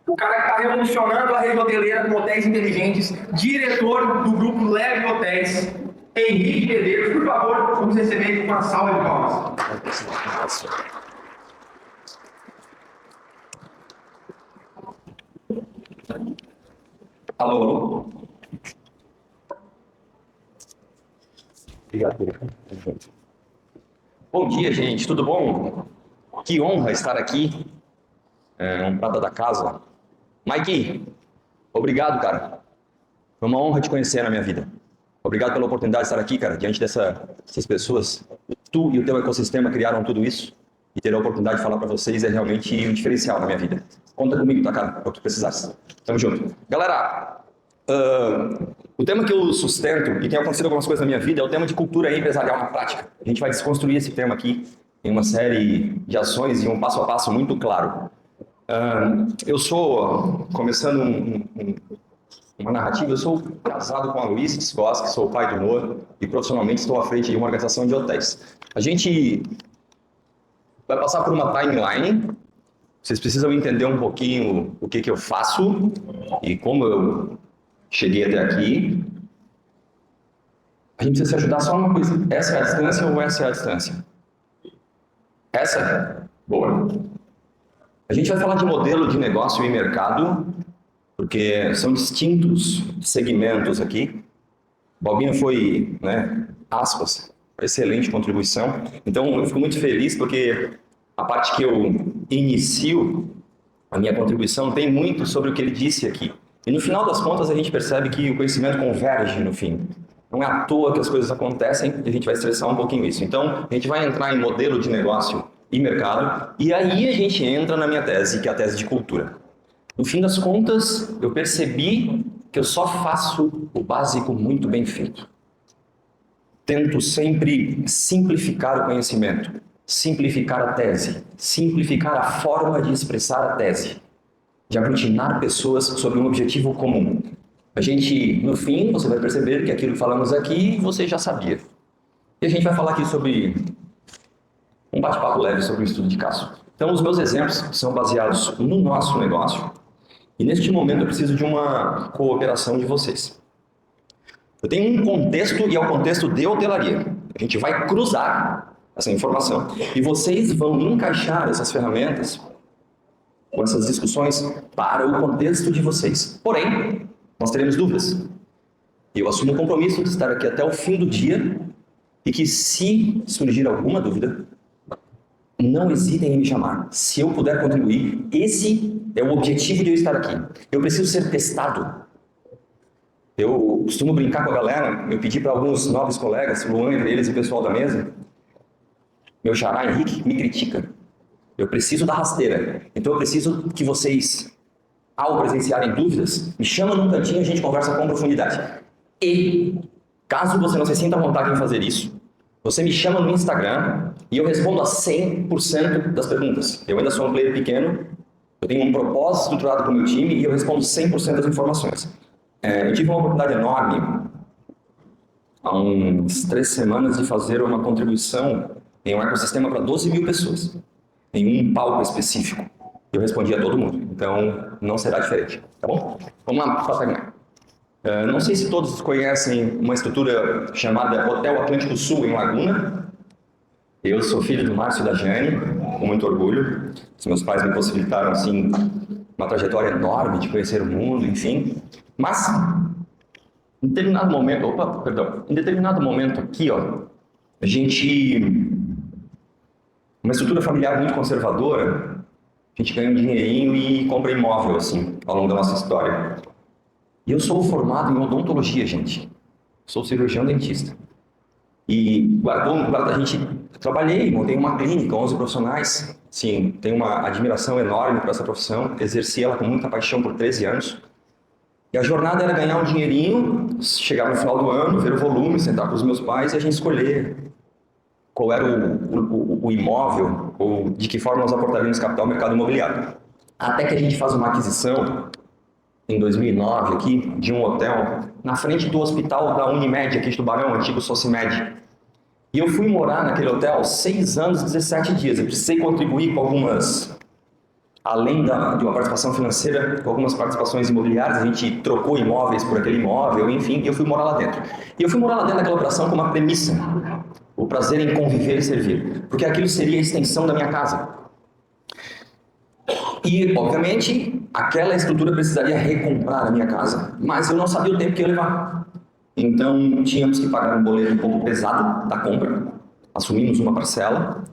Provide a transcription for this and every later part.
o cara que está revolucionando a rede hoteleira com hotéis inteligentes, diretor do grupo Leve Hotéis, Henrique Medeiros. Por favor, vamos receber ele com uma salva de palmas. Alô? Obrigado. Bom dia, gente. Tudo bom? Que honra estar aqui. Um prata da casa. Mike, obrigado, cara. Foi uma honra te conhecer na minha vida. Obrigado pela oportunidade de estar aqui, cara, diante dessas pessoas. Tu e o teu ecossistema criaram tudo isso. E ter a oportunidade de falar para vocês é realmente um diferencial na minha vida. Conta comigo, tá, cara? É o que precisasse. Tamo junto. Galera, o tema que eu sustento e tem acontecido algumas coisas na minha vida é o tema de cultura empresarial na prática. A gente vai desconstruir esse tema aqui em uma série de ações e um passo a passo muito claro. Eu sou, começando uma narrativa, eu sou casado com a Luísa Tiscoski, sou o pai do Noah e profissionalmente estou à frente de uma organização de hotéis. A gente vai passar por uma timeline, vocês precisam entender um pouquinho o que eu faço e como eu cheguei até aqui. A gente precisa se ajudar só uma coisa, essa é a distância ou essa é a distância? Essa? Boa. A gente vai falar de modelo de negócio e mercado, porque são distintos segmentos aqui. Bobinho foi, aspas, excelente contribuição. Então, eu fico muito feliz porque a parte que eu inicio a minha contribuição tem muito sobre o que ele disse aqui. E no final das contas, a gente percebe que o conhecimento converge no fim. Não é à toa que as coisas acontecem e a gente vai estressar um pouquinho isso. Então, a gente vai entrar em modelo de negócio e mercado, e aí a gente entra na minha tese, que é a tese de cultura. No fim das contas, eu percebi que eu só faço o básico muito bem feito. Tento sempre simplificar o conhecimento, simplificar a tese, simplificar a forma de expressar a tese, de aglutinar pessoas sobre um objetivo comum. A gente, no fim, você vai perceber que aquilo que falamos aqui, você já sabia. E a gente vai falar aqui sobre um bate-papo leve sobre o estudo de caso. Então, os meus exemplos são baseados no nosso negócio e, neste momento, eu preciso de uma cooperação de vocês. Eu tenho um contexto e é o contexto de hotelaria. A gente vai cruzar essa informação e vocês vão encaixar essas ferramentas com essas discussões para o contexto de vocês. Porém, nós teremos dúvidas. Eu assumo o compromisso de estar aqui até o fim do dia e que, se surgir alguma dúvida, não hesitem em me chamar. Se eu puder contribuir, esse é o objetivo de eu estar aqui. Eu preciso ser testado. Eu costumo brincar com a galera, eu pedi para alguns novos colegas, Luan entre eles e o pessoal da mesa, meu xará Henrique me critica. Eu preciso da rasteira. Então eu preciso que vocês, ao presenciarem dúvidas, me chamam num cantinho e a gente conversa com profundidade. E, caso você não se sinta à vontade em fazer isso, você me chama no Instagram e eu respondo a 100% das perguntas. Eu ainda sou um player pequeno, eu tenho um propósito estruturado com o meu time e eu respondo 100% das informações. Eu tive uma oportunidade enorme, há uns 3 semanas, de fazer uma contribuição em um ecossistema para 12 mil pessoas, em um palco específico. Eu respondi a todo mundo, então não será diferente, tá bom? Vamos lá para a timeline. Não sei se todos conhecem uma estrutura chamada Hotel Atlântico Sul, em Laguna. Eu sou filho do Márcio e da Jane, com muito orgulho. Os meus pais me possibilitaram, assim, uma trajetória enorme de conhecer o mundo, enfim. Mas, em determinado momento aqui, ó, a gente... Uma estrutura familiar muito conservadora, a gente ganha um dinheirinho e compra imóvel, assim, ao longo da nossa história. E eu sou formado em odontologia, gente. Sou cirurgião dentista. E trabalhei, montei uma clínica, 11 profissionais. Sim, tenho uma admiração enorme por essa profissão. Exerci ela com muita paixão por 13 anos. E a jornada era ganhar um dinheirinho, chegar no final do ano, ver o volume, sentar com os meus pais e a gente escolher qual era o imóvel ou de que forma nós aportaríamos capital no mercado imobiliário. Até que a gente faz uma aquisição em 2009 aqui, de um hotel na frente do hospital da Unimed aqui de Tubarão, antigo Socimed. E eu fui morar naquele hotel 6 anos e 17 dias. Eu precisei contribuir com algumas além de uma participação financeira, com algumas participações imobiliárias, a gente trocou imóveis por aquele imóvel, enfim, e eu fui morar lá dentro. E eu fui morar lá dentro daquela operação com uma premissa: o prazer em conviver e servir, porque aquilo seria a extensão da minha casa. E, obviamente, aquela estrutura precisaria recomprar a minha casa, mas eu não sabia o tempo que ia levar. Então, tínhamos que pagar um boleto um pouco pesado da compra, assumimos uma parcela,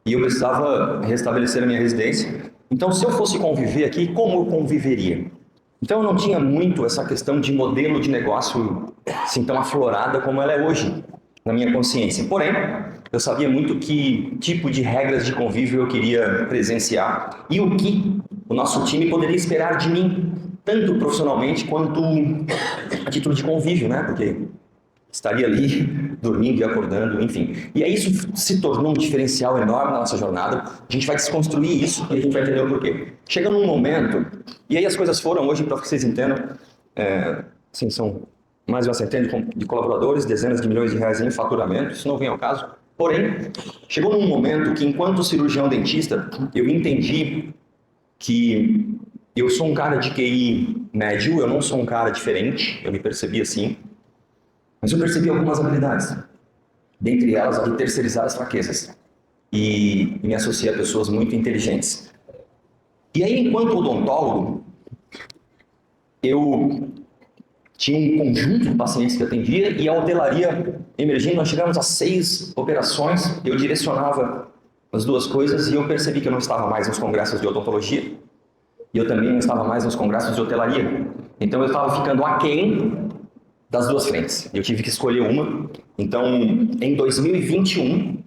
e eu precisava restabelecer a minha residência. Então, se eu fosse conviver aqui, como eu conviveria? Então, eu não tinha muito essa questão de modelo de negócio assim tão aflorada como ela é hoje, na minha consciência. Porém, eu sabia muito que tipo de regras de convívio eu queria presenciar e o que o nosso time poderia esperar de mim, tanto profissionalmente quanto a título de convívio, né? Porque estaria ali dormindo e acordando, enfim. E aí isso se tornou um diferencial enorme na nossa jornada. A gente vai desconstruir isso e a gente vai entender o porquê. Chega num momento, e aí as coisas foram hoje, para que vocês entendam, assim, são mais de uma centena de colaboradores, dezenas de milhões de reais em faturamento, isso não vem ao caso. Porém, chegou num momento que, enquanto cirurgião dentista, eu entendi que eu sou um cara de QI médio, eu não sou um cara diferente, eu me percebi assim, mas eu percebi algumas habilidades, dentre elas a de terceirizar as fraquezas, e me associei a pessoas muito inteligentes. E aí, enquanto odontólogo, eu tinha um conjunto de pacientes que eu atendia e a hotelaria emergindo, nós chegamos a 6 operações, eu direcionava as duas coisas e eu percebi que eu não estava mais nos congressos de odontologia e eu também não estava mais nos congressos de hotelaria. Então eu estava ficando aquém das duas frentes. Eu tive que escolher uma. Então, em 2021,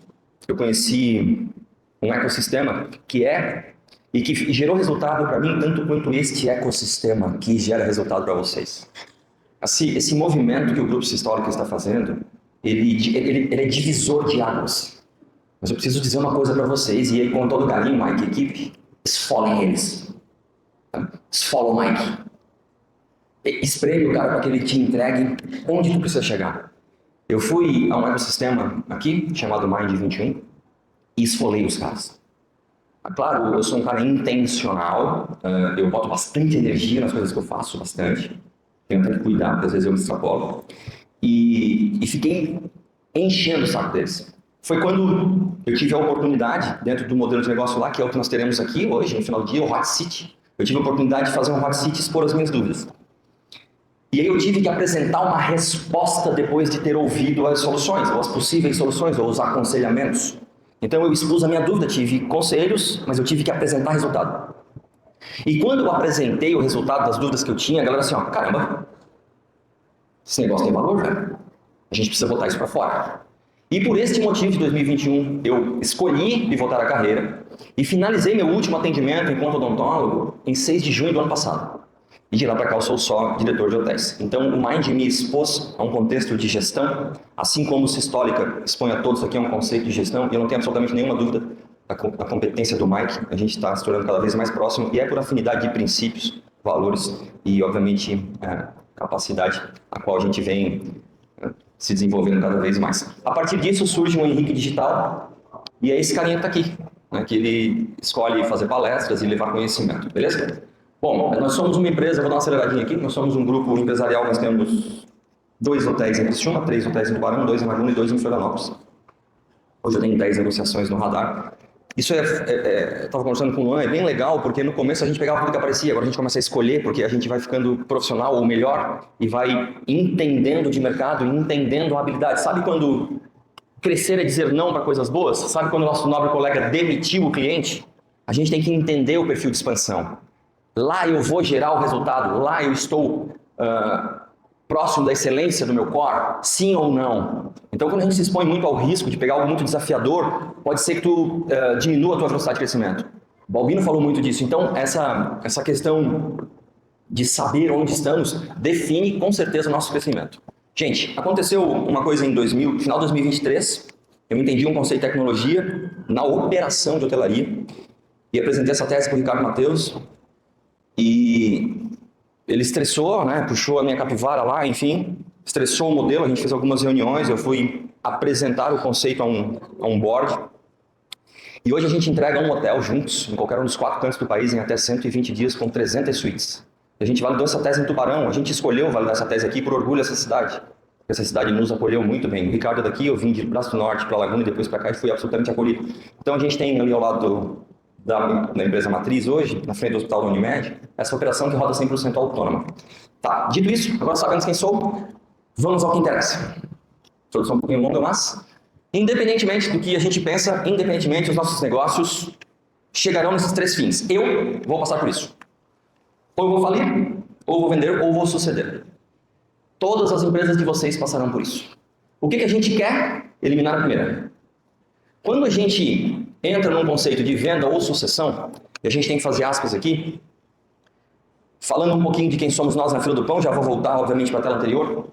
eu conheci um ecossistema que gerou resultado para mim tanto quanto este ecossistema que gera resultado para vocês. Esse movimento que o Grupo Sistólica está fazendo, ele é divisor de águas. Mas eu preciso dizer uma coisa para vocês, e aí com todo carinho, Mike, equipe, esfolem eles. Esfola o Mike. Espreme o cara para que ele te entregue onde tu precisa chegar. Eu fui a um ecossistema aqui, chamado Mind 21, e esfolei os caras. Claro, eu sou um cara intencional, eu boto bastante energia nas coisas que eu faço, bastante. Tenho até que cuidar, porque às vezes eu me extrapolo. E fiquei enchendo o saco deles. Foi quando eu tive a oportunidade, dentro do modelo de negócio lá, que é o que nós teremos aqui hoje, no final do dia, o Hot Seat. Eu tive a oportunidade de fazer um Hot Seat e expor as minhas dúvidas. E aí eu tive que apresentar uma resposta depois de ter ouvido as soluções, ou as possíveis soluções, ou os aconselhamentos. Então eu expus a minha dúvida, tive conselhos, mas eu tive que apresentar resultado. E quando eu apresentei o resultado das dúvidas que eu tinha, a galera assim, ó, caramba, esse negócio tem valor, velho. A gente precisa botar isso para fora. E por este motivo, de 2021, eu escolhi pivotar a carreira e finalizei meu último atendimento enquanto odontólogo em 6 de junho do ano passado. E de lá para cá eu sou só diretor de hotéis. Então o Mind me expôs a um contexto de gestão, assim como o Sistólica expõe a todos aqui a um conceito de gestão, e eu não tenho absolutamente nenhuma dúvida da competência do Mike. A gente está se tornando cada vez mais próximo, e é por afinidade de princípios, valores e, obviamente, capacidade a qual a gente vem se desenvolvendo cada vez mais. A partir disso surge um Henrique Digital, e é esse carinha que está aqui, né, que ele escolhe fazer palestras e levar conhecimento, beleza? Bom, nós somos uma empresa, vou dar uma aceleradinha aqui, nós somos um grupo empresarial, nós temos 2 hotéis em Criciúma, 3 hotéis em Tubarão, 2 em Laguna e 2 em Florianópolis. Hoje eu tenho 10 negociações no radar. Isso eu estava conversando com o Luan, é bem legal, porque no começo a gente pegava tudo que aparecia, agora a gente começa a escolher, porque a gente vai ficando profissional ou melhor, e vai entendendo de mercado, entendendo a habilidade. Sabe quando crescer é dizer não para coisas boas? Sabe quando o nosso nobre colega demitiu o cliente? A gente tem que entender o perfil de expansão. Lá eu vou gerar o resultado, lá eu estou próximo da excelência do meu core, sim ou não? Então, quando a gente se expõe muito ao risco de pegar algo muito desafiador, pode ser que tu diminua a tua velocidade de crescimento. O Balbino falou muito disso. Então, essa questão de saber onde estamos define com certeza o nosso crescimento. Gente, aconteceu uma coisa em final de 2023, eu entendi um conceito de tecnologia na operação de hotelaria e apresentei essa tese para o Ricardo Mateus. E ele estressou, né? Puxou a minha capivara lá, enfim, estressou o modelo, a gente fez algumas reuniões, eu fui apresentar o conceito a um board. E hoje a gente entrega um hotel juntos, em qualquer um dos 4 cantos do país, em até 120 dias, com 300 suítes. A gente validou essa tese em Tubarão, a gente escolheu validar essa tese aqui por orgulho dessa cidade. Essa cidade nos acolheu muito bem. O Ricardo daqui, eu vim de Braço do Norte para Laguna e depois para cá e fui absolutamente acolhido. Então a gente tem ali ao lado da empresa matriz hoje, na frente do Hospital da Unimed, essa operação que roda 100% autônoma. Tá, dito isso, agora sabemos quem sou, vamos ao que interessa. Introdução um pouquinho longa, mas independentemente do que a gente pensa, independentemente, os nossos negócios chegarão nesses 3 fins. Eu vou passar por isso. Ou eu vou falir, ou vou vender, ou vou suceder. Todas as empresas de vocês passarão por isso. O que a gente quer? Eliminar a primeira. Quando a gente entra num conceito de venda ou sucessão, e a gente tem que fazer aspas aqui, falando um pouquinho de quem somos nós na fila do pão, já vou voltar, obviamente, para a tela anterior.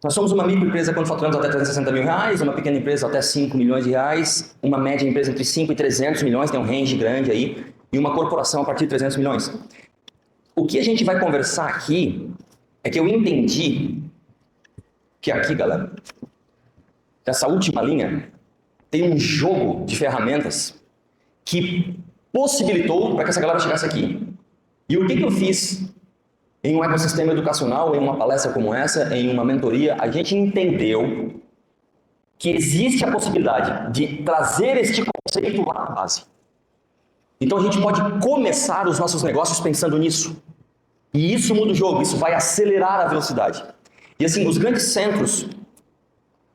Nós somos uma microempresa quando faturamos até 360 mil reais, uma pequena empresa até 5 milhões de reais, uma média empresa entre 5 e 300 milhões, tem um range grande aí, e uma corporação a partir de 300 milhões. O que a gente vai conversar aqui é que eu entendi que aqui, galera, essa última linha tem um jogo de ferramentas que possibilitou para que essa galera chegasse aqui. E o que eu fiz em um ecossistema educacional, em uma palestra como essa, em uma mentoria? A gente entendeu que existe a possibilidade de trazer este conceito lá na base. Então a gente pode começar os nossos negócios pensando nisso. E isso muda o jogo, isso vai acelerar a velocidade. E assim, os grandes centros,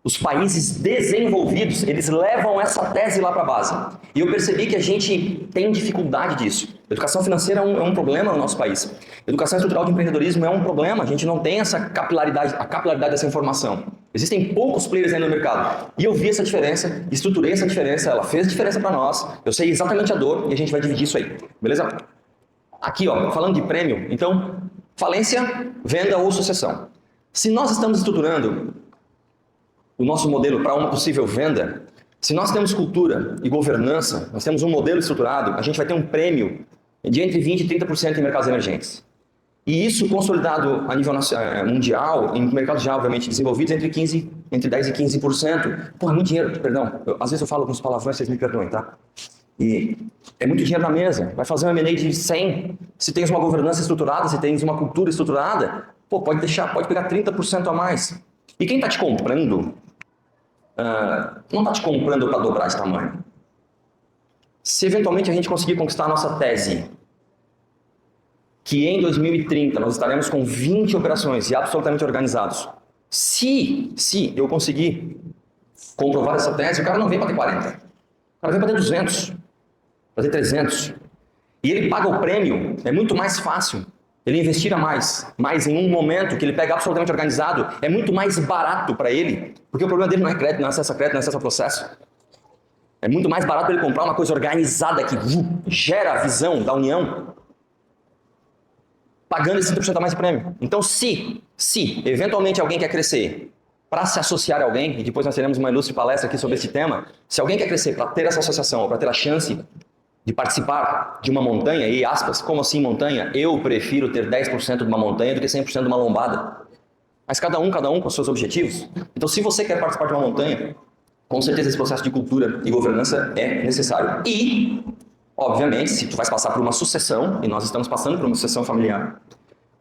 os países desenvolvidos, eles levam essa tese lá para a base. E eu percebi que a gente tem dificuldade disso. Educação financeira é um problema no nosso país. Educação estrutural de empreendedorismo é um problema. A gente não tem essa capilaridade, a capilaridade dessa informação. Existem poucos players aí no mercado. E eu vi essa diferença, estruturei essa diferença, ela fez diferença para nós. Eu sei exatamente a dor e a gente vai dividir isso aí. Beleza? Aqui, ó, falando de prêmio, então, falência, venda ou sucessão. Se nós estamos estruturando o nosso modelo para uma possível venda, se nós temos cultura e governança, nós temos um modelo estruturado, a gente vai ter um prêmio de entre 20% e 30% em mercados emergentes. E isso consolidado a nível mundial, em mercados já obviamente desenvolvidos, entre 10% e 15%. Pô, é muito dinheiro, perdão. Às vezes eu falo alguns palavrões, vocês me perdoem, tá? E é muito dinheiro na mesa. Vai fazer um M&A de 100, se tens uma governança estruturada, se tens uma cultura estruturada, pô, pode pegar 30% a mais. E quem está te comprando, não está te comprando para dobrar esse tamanho. Se eventualmente a gente conseguir conquistar a nossa tese, que em 2030 nós estaremos com 20 operações e absolutamente organizados, se eu conseguir comprovar essa tese, o cara não vem para ter 40, o cara vem para ter 200, para ter 300. E ele paga o prêmio, é muito mais fácil. Ele investir a mais, mas em um momento que ele pega absolutamente organizado, é muito mais barato para ele, porque o problema dele não é crédito, não é acesso a crédito, não é acesso a processo. É muito mais barato ele comprar uma coisa organizada que gera a visão da união, pagando esse 30% a mais de prêmio. Então, se eventualmente alguém quer crescer para se associar a alguém, e depois nós teremos uma ilustre palestra aqui sobre esse tema, se alguém quer crescer para ter essa associação, ou para ter a chance de participar de uma montanha, e aspas, como assim montanha? Eu prefiro ter 10% de uma montanha do que 100% de uma lombada. Mas cada um com os seus objetivos. Então, se você quer participar de uma montanha, com certeza esse processo de cultura e governança é necessário. E, obviamente, se tu vais passar por uma sucessão, e nós estamos passando por uma sucessão familiar,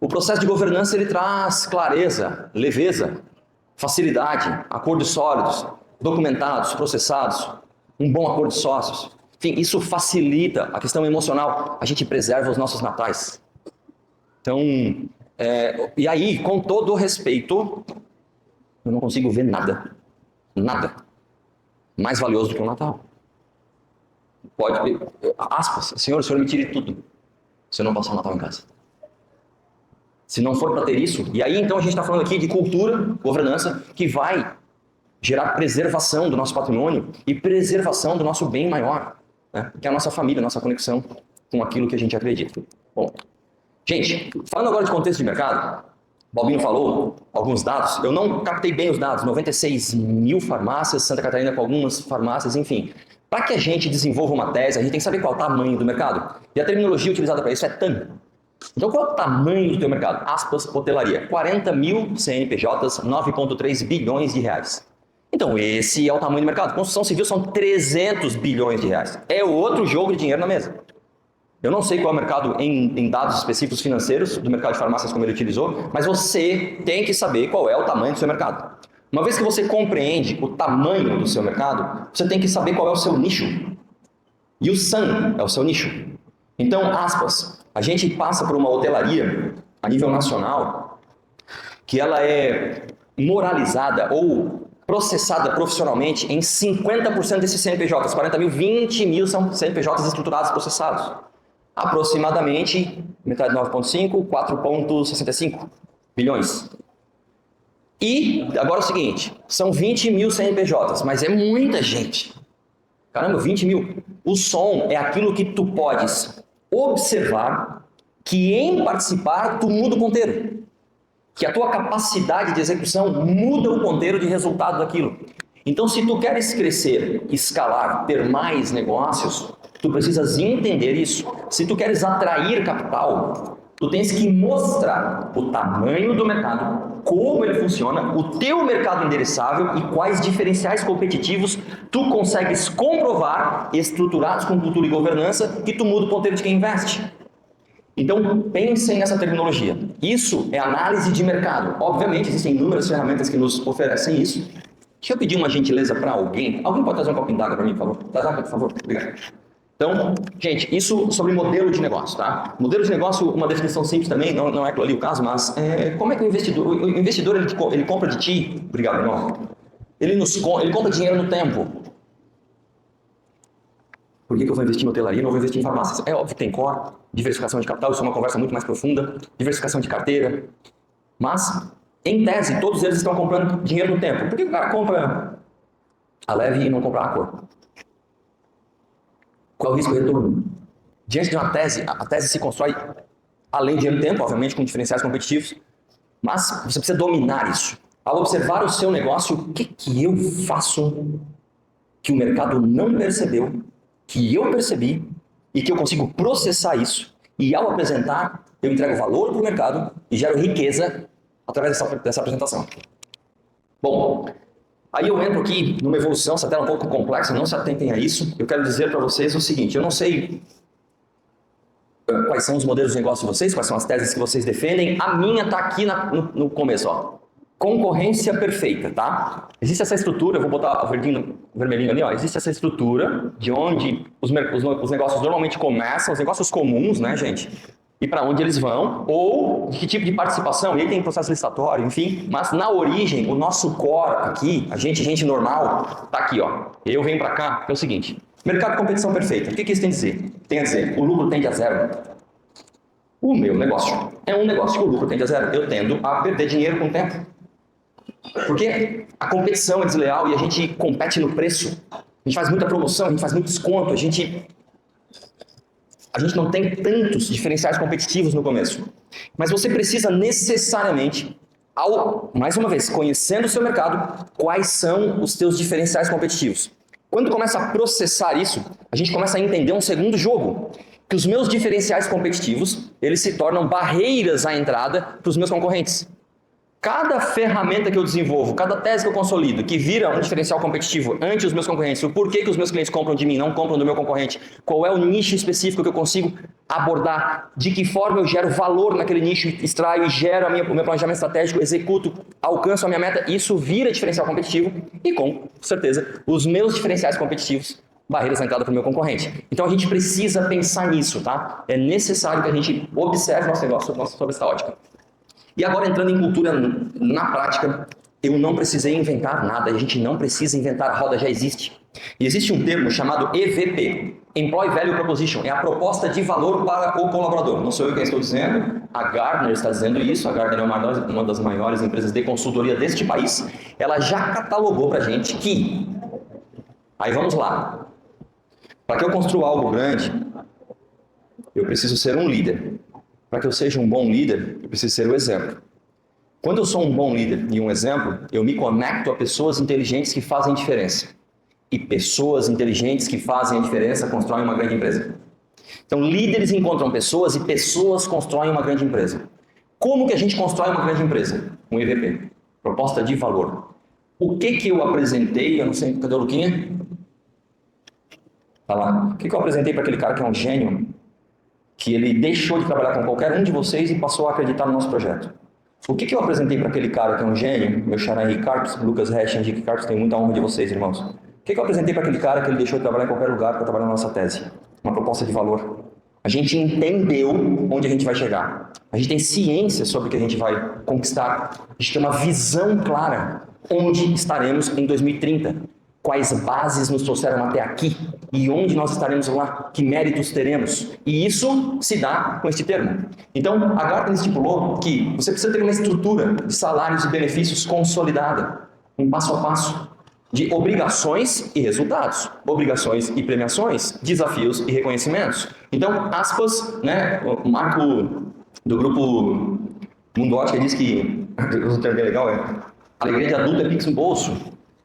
o processo de governança ele traz clareza, leveza, facilidade, acordos sólidos, documentados, processados, um bom acordo de sócios. Enfim, isso facilita a questão emocional. A gente preserva os nossos natais. Então, e aí, com todo o respeito, eu não consigo ver nada mais valioso do que o Natal. Pode, aspas, Senhor, o Senhor me tire tudo se eu não passar o Natal em casa. Se não for para ter isso, e aí então a gente está falando aqui de cultura, governança, que vai gerar preservação do nosso patrimônio e preservação do nosso bem maior, né? Que é a nossa família, a nossa conexão com aquilo que a gente acredita. Bom, gente, falando agora de contexto de mercado, Balbino falou alguns dados, eu não captei bem os dados, 96 mil farmácias, Santa Catarina com algumas farmácias, enfim. Para que a gente desenvolva uma tese, a gente tem que saber qual é o tamanho do mercado. E a terminologia utilizada para isso é TAM. Então qual é o tamanho do teu mercado? Aspas, hotelaria, 40 mil CNPJs, 9,3 bilhões de reais. Então Então, esse é o tamanho do mercado. Construção civil são 300 bilhões de reais. É outro jogo de dinheiro na mesa. Eu não sei qual é o mercado em dados específicos financeiros do mercado de farmácias como ele utilizou, mas você tem que saber qual é o tamanho do seu mercado. Uma vez que você compreende o tamanho do seu mercado, você tem que saber qual é o seu nicho. E o SAM é o seu nicho. Então, aspas, a gente passa por uma hotelaria a nível nacional que ela é moralizada ou processada profissionalmente em 50% desses CNPJs, 40 mil, 20 mil são CNPJs estruturados processados. Aproximadamente, metade de 9,5, 4,65 bilhões. E agora é o seguinte, são 20 mil CNPJs, mas é muita gente. Caramba, 20 mil. O som é aquilo que tu podes observar, que em participar tu muda o ponteiro. Que a tua capacidade de execução muda o ponteiro de resultado daquilo. Então, se tu queres crescer, escalar, ter mais negócios, tu precisas entender isso. Se tu queres atrair capital, tu tens que mostrar o tamanho do mercado, como ele funciona, o teu mercado endereçável e quais diferenciais competitivos tu consegues comprovar, estruturados com cultura e governança, que tu muda o ponteiro de quem investe. Então, pensem nessa terminologia. Isso é análise de mercado. Obviamente, existem inúmeras ferramentas que nos oferecem isso. Deixa eu pedir uma gentileza para alguém. Alguém pode trazer um copinho d'água para mim, por favor? Traz água, por favor. Obrigado. Então, gente, isso sobre modelo de negócio, tá? Modelo de negócio, uma definição simples também, não é aquilo ali o caso, mas como é que o investidor ele compra de ti? Obrigado, irmão. Ele compra dinheiro no tempo. Por que eu vou investir em hotelaria e não vou investir em farmácias? É óbvio que tem core, diversificação de capital, isso é uma conversa muito mais profunda, diversificação de carteira. Mas, em tese, todos eles estão comprando dinheiro no tempo. Por que o cara compra a leve e não compra a cor? Qual é o risco de retorno? Diante de uma tese, a tese se constrói além de dinheiro no tempo, obviamente com diferenciais competitivos, mas você precisa dominar isso. Ao observar o seu negócio, o que eu faço que o mercado não percebeu, que eu percebi e que eu consigo processar isso, e ao apresentar, eu entrego valor para o mercado e gero riqueza através dessa apresentação. Bom, aí eu entro aqui numa evolução, essa tela é um pouco complexa, não se atentem a isso. Eu quero dizer para vocês o seguinte, eu não sei quais são os modelos de negócio de vocês, quais são as teses que vocês defendem, a minha está aqui no começo, ó. Concorrência perfeita, tá? Existe essa estrutura, eu vou botar o vermelhinho ali, ó. Existe essa estrutura de onde os negócios normalmente começam, os negócios comuns, né, gente? E para onde eles vão, ou de que tipo de participação, e aí tem processo licitatório, enfim. Mas na origem, o nosso core aqui, a gente normal, tá aqui, ó. Eu venho para cá, que é o seguinte. Mercado de competição perfeita. O que isso tem a dizer? Tem a dizer, o lucro tende a zero. O meu negócio é um negócio que o lucro tende a zero. Eu tendo a perder dinheiro com o tempo. Porque a competição é desleal e a gente compete no preço. A gente faz muita promoção, a gente faz muito desconto, a gente não tem tantos diferenciais competitivos no começo. Mas você precisa necessariamente, mais uma vez, conhecendo o seu mercado, quais são os seus diferenciais competitivos. Quando começa a processar isso, a gente começa a entender um segundo jogo, que os meus diferenciais competitivos, eles se tornam barreiras à entrada para os meus concorrentes. Cada ferramenta que eu desenvolvo, cada tese que eu consolido, que vira um diferencial competitivo ante os meus concorrentes, o porquê que os meus clientes compram de mim, não compram do meu concorrente, qual é o nicho específico que eu consigo abordar, de que forma eu gero valor naquele nicho, extraio e gero o meu planejamento estratégico, executo, alcanço a minha meta, isso vira diferencial competitivo e, com certeza, os meus diferenciais competitivos, barreiras à entrada para o meu concorrente. Então a gente precisa pensar nisso, tá? É necessário que a gente observe nosso negócio sob essa ótica. E agora, entrando em cultura na prática, eu não precisei inventar nada, a gente não precisa inventar, a roda já existe. E existe um termo chamado EVP, Employee Value Proposition, é a proposta de valor para o colaborador. Não sou eu quem estou dizendo, a Gartner está dizendo isso, a Gartner é uma das maiores empresas de consultoria deste país, ela já catalogou para a gente que, aí vamos lá, para que eu construa algo grande, eu preciso ser um líder. Para que eu seja um bom líder, eu preciso ser o exemplo. Quando eu sou um bom líder e um exemplo, eu me conecto a pessoas inteligentes que fazem diferença. E pessoas inteligentes que fazem a diferença constroem uma grande empresa. Então, líderes encontram pessoas e pessoas constroem uma grande empresa. Como que a gente constrói uma grande empresa? Um EVP, proposta de valor. O que eu apresentei, eu não sei, cadê o Luquinha? Tá lá. O que eu apresentei para aquele cara que é um gênio, que ele deixou de trabalhar com qualquer um de vocês e passou a acreditar no nosso projeto? O que eu apresentei para aquele cara que é um gênio, meu xará Henrique Carpes, Lucas Resch, Henrique Carpes, tem muita honra de vocês, irmãos. O que eu apresentei para aquele cara que ele deixou de trabalhar em qualquer lugar para trabalhar na nossa tese? Uma proposta de valor. A gente entendeu onde a gente vai chegar. A gente tem ciência sobre o que a gente vai conquistar. A gente tem uma visão clara onde estaremos em 2030. Quais bases nos trouxeram até aqui e onde nós estaremos lá, que méritos teremos. E isso se dá com este termo. Então, a Gartner estipulou que você precisa ter uma estrutura de salários e benefícios consolidada, um passo a passo, de obrigações e resultados, obrigações e premiações, desafios e reconhecimentos. Então, aspas, né, o Marco do grupo Mundo Ótica diz que, o termo é legal, alegria de adulto é pix no bolso.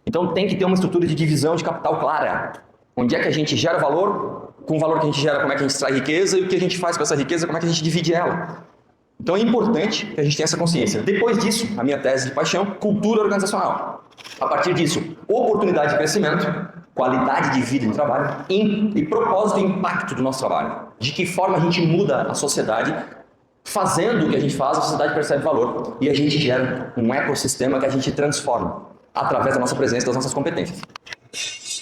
Então tem que ter uma estrutura de divisão de capital clara. Onde é que a gente gera valor, com o valor que a gente gera, como é que a gente extrai riqueza, e o que a gente faz com essa riqueza, como é que a gente divide ela. Então é importante que a gente tenha essa consciência. Depois disso, a minha tese de paixão, cultura organizacional. A partir disso, oportunidade de crescimento, qualidade de vida e de trabalho e propósito e impacto do nosso trabalho. De que forma a gente muda a sociedade, fazendo o que a gente faz, a sociedade percebe valor e a gente gera um ecossistema que a gente transforma através da nossa presença e das nossas competências.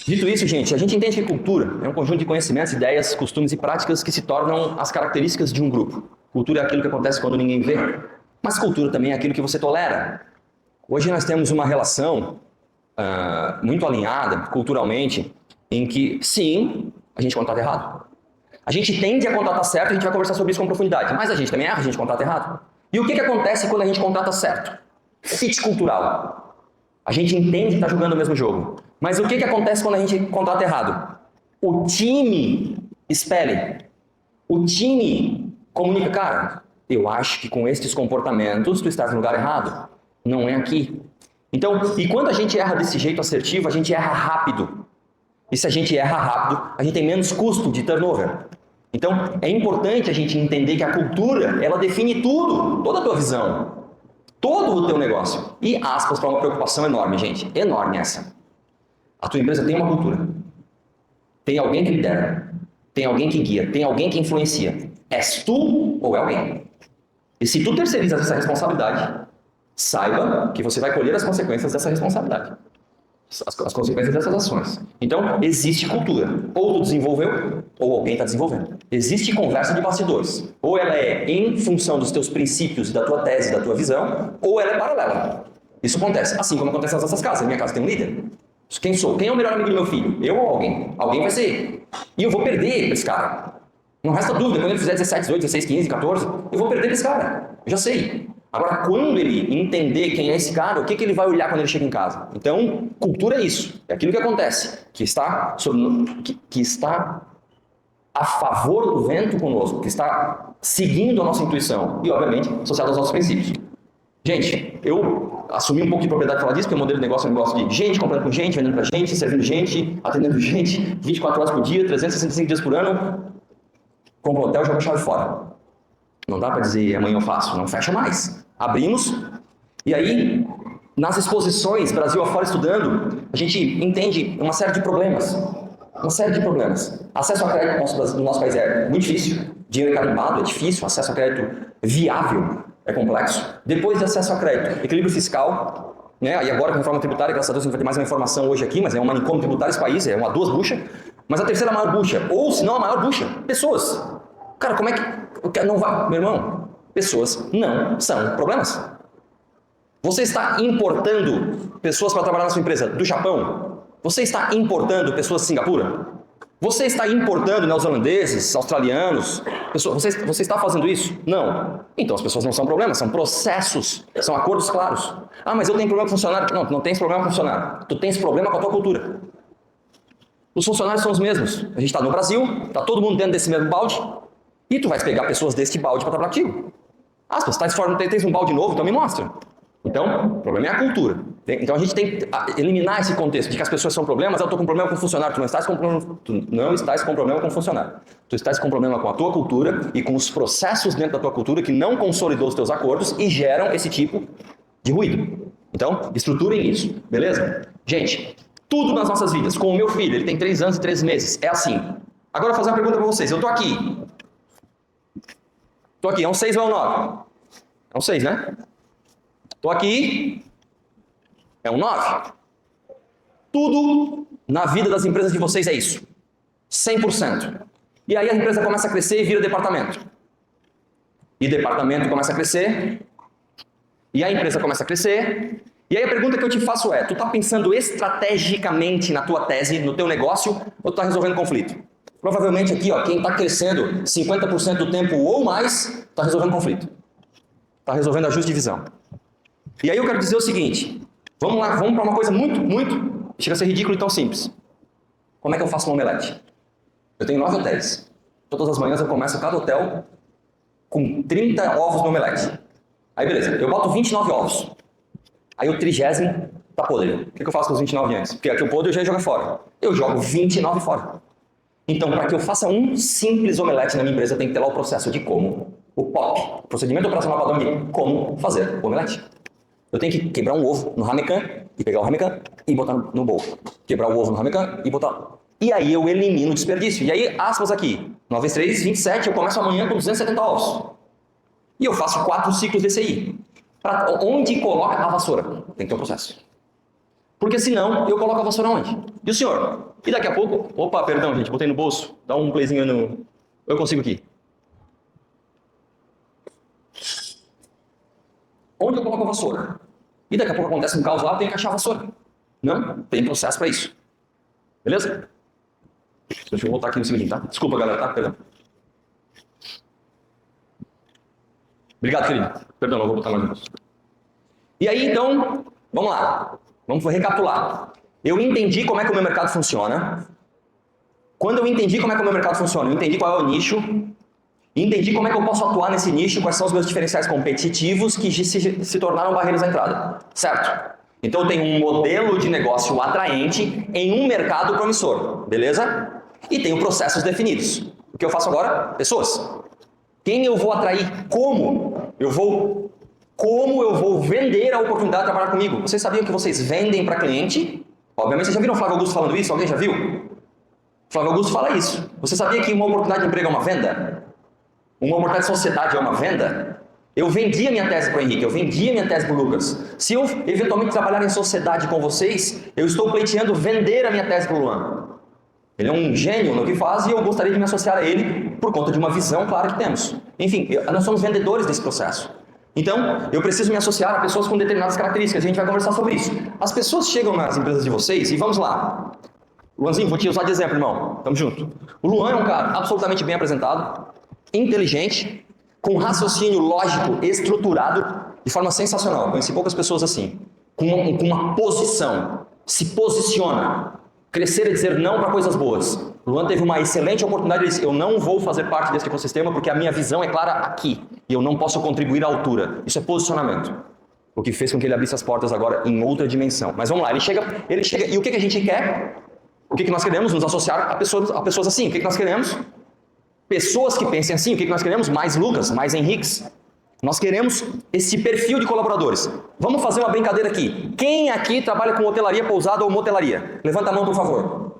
Dito isso, gente, a gente entende que cultura é um conjunto de conhecimentos, ideias, costumes e práticas que se tornam as características de um grupo. Cultura é aquilo que acontece quando ninguém vê, mas cultura também é aquilo que você tolera. Hoje nós temos uma relação muito alinhada culturalmente em que, sim, a gente contrata errado. A gente tende a contratar certo, a gente vai conversar sobre isso com profundidade, mas a gente também erra, a gente contrata errado. E o que acontece quando a gente contrata certo? Fit cultural. A gente entende que está jogando o mesmo jogo. Mas o que acontece quando a gente contrata errado? O time espelha. O time comunica, cara, eu acho que com estes comportamentos tu estás no lugar errado. Não é aqui. Então, e quando a gente erra desse jeito assertivo, a gente erra rápido. E se a gente erra rápido, a gente tem menos custo de turnover. Então, é importante a gente entender que a cultura, ela define tudo, toda a tua visão. Todo o teu negócio. E aspas para uma preocupação enorme, gente. Enorme essa. A tua empresa tem uma cultura. Tem alguém que lidera. Tem alguém que guia. Tem alguém que influencia. És tu ou é alguém? E se tu terceirizas essa responsabilidade, saiba que você vai colher as consequências dessa responsabilidade. As consequências dessas ações. Então, existe cultura. Ou tu desenvolveu, ou alguém está desenvolvendo. Existe conversa de bastidores. Ou ela é em função dos teus princípios, da tua tese, da tua visão, ou ela é paralela. Isso acontece. Assim como acontece nas nossas casas. Na minha casa tem um líder. Quem sou? Quem é o melhor amigo do meu filho? Eu ou alguém? Alguém vai ser ele. E eu vou perder esse cara. Não resta dúvida. Quando ele fizer 17, 18, 16, 15, 14, eu vou perder esse cara. Eu já sei. Agora, quando ele entender quem é esse cara, o que ele vai olhar quando ele chega em casa? Então, cultura é isso. É aquilo que acontece. Que está a favor do vento conosco. Que está seguindo a nossa intuição. E, obviamente, associado aos nossos princípios. Gente, eu assumi um pouco de propriedade de falar disso, porque o modelo de negócio é um negócio de gente, comprando com gente, vendendo para gente, servindo gente, atendendo gente, 24 horas por dia, 365 dias por ano. Compra um hotel e joga a chave fora. Não dá para dizer amanhã eu faço, não fecha mais. Abrimos, e aí, nas exposições, Brasil afora estudando, a gente entende uma série de problemas. Uma série de problemas. Acesso a crédito no nosso país é muito difícil, dinheiro carimbado é difícil, acesso a crédito viável é complexo. Depois de acesso a crédito, equilíbrio fiscal, né? E agora com a reforma tributária, graças a Deus a gente vai ter mais uma informação hoje aqui, mas é um manicômio tributário esse país, é uma duas buchas. Mas a terceira maior bucha, ou se não a maior bucha, pessoas. Cara, como é que não vai, meu irmão? Pessoas não são problemas. Você está importando pessoas para trabalhar na sua empresa do Japão? Você está importando pessoas de Singapura? Você está importando neozelandeses, australianos? Você está fazendo isso? Não. Então as pessoas não são problemas, são processos, são acordos claros. Ah, mas eu tenho problema com funcionário. Não, tu não tens problema com funcionário. Tu tens problema com a tua cultura. Os funcionários são os mesmos. A gente está no Brasil, está todo mundo dentro desse mesmo balde, e tu vais pegar pessoas deste balde para trabalhar contigo. Tens um balde novo, então me mostra. Então, o problema é a cultura. Então a gente tem que eliminar esse contexto de que as pessoas são problemas. Eu estou com problema com o funcionário. Tu não estás com problema com o funcionário. Tu estás com problema com a tua cultura e com os processos dentro da tua cultura que não consolidou os teus acordos e geram esse tipo de ruído. Então, estruturem isso, beleza? Gente, tudo nas nossas vidas, com o meu filho, ele tem 3 anos e 3 meses, é assim. Agora eu vou fazer uma pergunta para vocês, eu tô aqui, é um 6 ou é um 9? É um 6, né? Tô aqui, é um 9. Tudo na vida das empresas de vocês é isso, 100%. E aí a empresa começa a crescer e vira departamento. E departamento começa a crescer, e a empresa começa a crescer. E aí a pergunta que eu te faço é, tu tá pensando estrategicamente na tua tese, no teu negócio, ou tu tá resolvendo conflito? Provavelmente aqui, ó, quem tá crescendo 50% do tempo ou mais, tá resolvendo conflito. Tá resolvendo ajuste de visão. E aí eu quero dizer o seguinte, vamos lá, vamos para uma coisa muito, chega a ser ridículo e tão simples. Como é que eu faço um omelete? Eu tenho 9 hotéis. Todas as manhãs eu começo cada hotel com 30 ovos no omelete. Aí beleza, eu boto 29 ovos. Aí o 30º tá podre. O que eu faço com os 29 antes? Porque aqui o podre eu já jogo fora. Eu jogo 29 fora. Então, para que eu faça um simples omelete na minha empresa, tem que ter lá o processo de como, o POP, o procedimento operacional padrão de como fazer o omelete. Eu tenho que quebrar um ovo no ramecan e pegar o ramecan e botar no bowl. Quebrar o ovo no ramecan e botar... E aí eu elimino o desperdício. E aí, aspas aqui, 9 vezes 3, 27, eu começo amanhã com 270 ovos. E eu faço 4 ciclos desse aí. Onde coloca a vassoura? Tem que ter um processo. Porque senão, eu coloco a vassoura onde? E o senhor? E daqui a pouco... Opa, perdão, gente, botei no bolso. Dá um playzinho no... Eu consigo aqui. Onde eu coloco a vassoura? E daqui a pouco acontece um caos lá, tem que achar a vassoura. Não? Tem processo para isso. Beleza? Deixa eu voltar aqui no cima, tá? Desculpa, galera, tá? Perdão. Obrigado, querido. Perdão, eu vou botar mais um. E aí, então, vamos lá. Vamos recapitular. Eu entendi como é que o meu mercado funciona. Quando eu entendi como é que o meu mercado funciona, eu entendi qual é o nicho, entendi como é que eu posso atuar nesse nicho, quais são os meus diferenciais competitivos que se tornaram barreiras à entrada. Certo? Então eu tenho um modelo de negócio atraente em um mercado promissor. Beleza? E tenho processos definidos. O que eu faço agora? Pessoas. Quem eu vou atrair? Como eu vou vender a oportunidade de trabalhar comigo? Vocês sabiam que vocês vendem para cliente? Obviamente, vocês já viram o Flávio Augusto falando isso? Alguém já viu? Flávio Augusto fala isso. Você sabia que uma oportunidade de emprego é uma venda? Uma oportunidade de sociedade é uma venda? Eu vendi a minha tese para o Henrique, eu vendi a minha tese para o Lucas. Se eu eventualmente trabalhar em sociedade com vocês, eu estou pleiteando vender a minha tese para o Luan. Ele é um gênio no que faz e eu gostaria de me associar a ele por conta de uma visão clara que temos. Enfim, nós somos vendedores desse processo. Então, eu preciso me associar a pessoas com determinadas características. A gente vai conversar sobre isso. As pessoas chegam nas empresas de vocês e vamos lá. Luanzinho, vou te usar de exemplo, irmão. Tamo junto. O Luan é um cara absolutamente bem apresentado, inteligente, com raciocínio lógico, estruturado, de forma sensacional. Conheci poucas pessoas assim. Com uma posição. Se posiciona. Crescer é dizer não para coisas boas. O Luan teve uma excelente oportunidade de dizer, eu não vou fazer parte desse ecossistema porque a minha visão é clara aqui. E eu não posso contribuir à altura. Isso é posicionamento. O que fez com que ele abrisse as portas agora em outra dimensão. Mas vamos lá, ele chega e o que a gente quer? O que nós queremos? Nos associar a pessoas assim. O que nós queremos? Pessoas que pensem assim. O que nós queremos? Mais Lucas, mais Henriques. Nós queremos esse perfil de colaboradores. Vamos fazer uma brincadeira aqui. Quem aqui trabalha com hotelaria, pousada ou motelaria? Levanta a mão, por favor.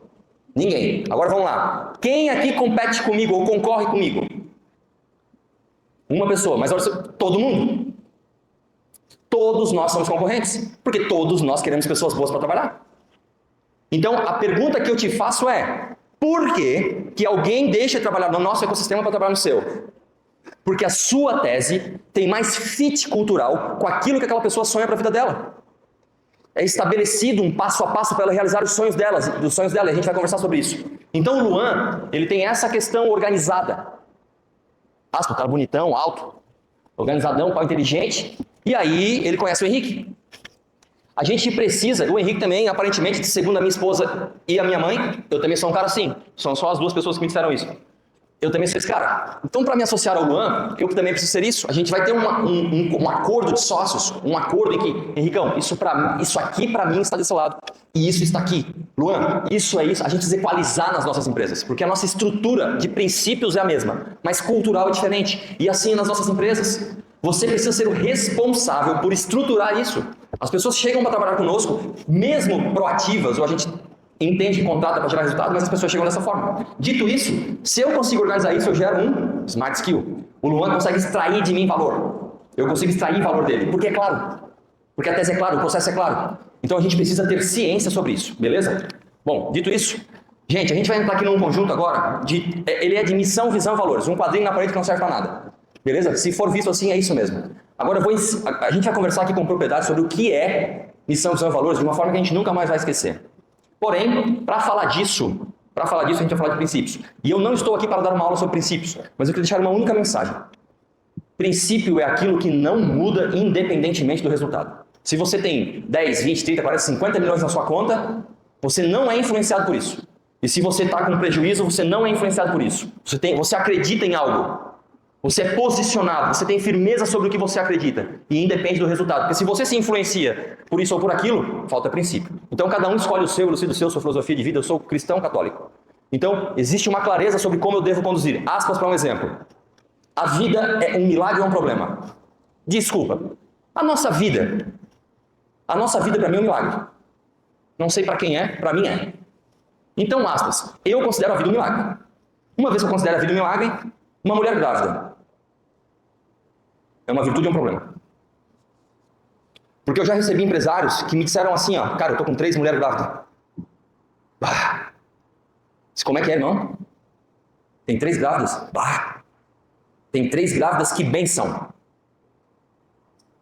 Ninguém. Agora vamos lá. Quem aqui compete comigo ou concorre comigo? Uma pessoa. Mas olha, todo mundo? Todos nós somos concorrentes. Porque todos nós queremos pessoas boas para trabalhar. Então, a pergunta que eu te faço é: por que alguém deixa de trabalhar no nosso ecossistema para trabalhar no seu? Porque a sua tese tem mais fit cultural com aquilo que aquela pessoa sonha para a vida dela. É estabelecido um passo a passo para ela realizar os sonhos dela, e a gente vai conversar sobre isso. Então o Luan, ele tem essa questão organizada. O cara bonitão, alto, organizadão, pau inteligente, e aí ele conhece o Henrique. A gente precisa, o Henrique também, aparentemente, segundo a minha esposa e a minha mãe, eu também sou um cara assim, são só as duas pessoas que me disseram isso. Eu também sou esse cara. Então, para me associar ao Luan, eu também preciso ser isso. A gente vai ter um acordo de sócios, um acordo em que, Henricão, isso aqui para mim está desse lado, e isso está aqui. Luan, isso é isso. A gente precisa equalizar nas nossas empresas, porque a nossa estrutura de princípios é a mesma, mas cultural é diferente. E assim nas nossas empresas. Você precisa ser o responsável por estruturar isso. As pessoas chegam para trabalhar conosco, mesmo proativas, ou a gente entende que contrata para gerar resultado, mas as pessoas chegam dessa forma. Dito isso, se eu consigo organizar isso, eu gero um smart skill. O Luan consegue extrair de mim valor. Eu consigo extrair valor dele, porque é claro. Porque a tese é clara, o processo é claro. Então a gente precisa ter ciência sobre isso, beleza? Bom, dito isso, gente, a gente vai entrar aqui num conjunto agora, ele é de missão, visão e valores. Um quadrinho na parede que não serve para nada. Beleza? Se for visto assim, é isso mesmo. Agora a gente vai conversar aqui com propriedade sobre o que é missão, visão e valores de uma forma que a gente nunca mais vai esquecer. Porém, para falar disso, a gente vai falar de princípios. E eu não estou aqui para dar uma aula sobre princípios, mas eu queria deixar uma única mensagem. Princípio é aquilo que não muda independentemente do resultado. Se você tem 10, 20, 30, 40, 50 milhões na sua conta, você não é influenciado por isso. E se você está com prejuízo, você não é influenciado por isso. Você acredita em algo. Você é posicionado, você tem firmeza sobre o que você acredita. E independe do resultado. Porque se você se influencia por isso ou por aquilo, falta princípio. Então cada um escolhe o seu, eu decido o seu, sua filosofia de vida, eu sou cristão católico. Então existe uma clareza sobre como eu devo conduzir. Aspas para um exemplo. A vida é um milagre ou um problema? Desculpa. A nossa vida para mim é um milagre. Não sei para quem é, para mim é. Então, aspas, eu considero a vida um milagre. Uma vez que eu considero a vida um milagre, uma mulher grávida é uma virtude ou um problema? Porque eu já recebi empresários que me disseram assim, ó, cara, eu tô com 3 mulheres grávidas. Bah. Como é que é, não? Tem 3 grávidas? Bah. Tem 3 grávidas, que bênção.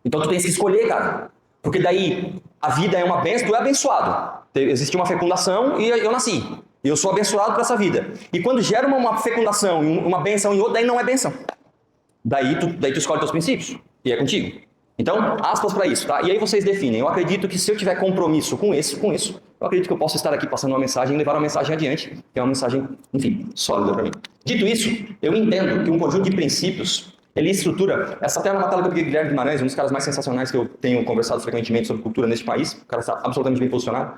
Então tu tens que escolher, cara. Porque daí a vida é uma bênção, tu é abençoado. Existe uma fecundação e eu nasci. Eu sou abençoado por essa vida. E quando gera uma fecundação, uma bênção em outra, daí não é bênção. Daí tu escolhe teus princípios. E é contigo. Então, aspas para isso, tá? E aí vocês definem. Eu acredito que se eu tiver compromisso com isso, eu acredito que eu posso estar aqui passando uma mensagem e levar uma mensagem adiante, que é uma mensagem, enfim, sólida para mim. Dito isso, eu entendo que um conjunto de princípios, ele estrutura. Essa até é uma tela que eu peguei do Guilherme Guimarães, um dos caras mais sensacionais que eu tenho conversado frequentemente sobre cultura neste país. O cara está absolutamente bem posicionado.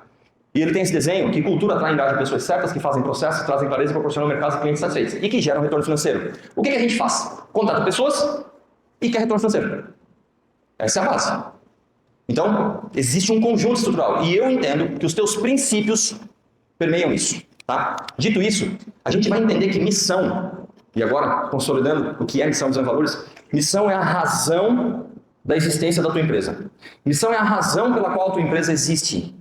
E ele tem esse desenho que cultura atrai e engaja pessoas certas, que fazem processos, trazem clareza e proporcionam mercados e clientes satisfeitos. E que geram retorno financeiro. O que a gente faz? Contrata pessoas e quer retorno financeiro. Essa é a base. Então, existe um conjunto estrutural. E eu entendo que os teus princípios permeiam isso. Tá? Dito isso, a gente vai entender que missão, e agora consolidando o que é missão, visão e valores, missão é a razão da existência da tua empresa. Missão é a razão pela qual a tua empresa existe.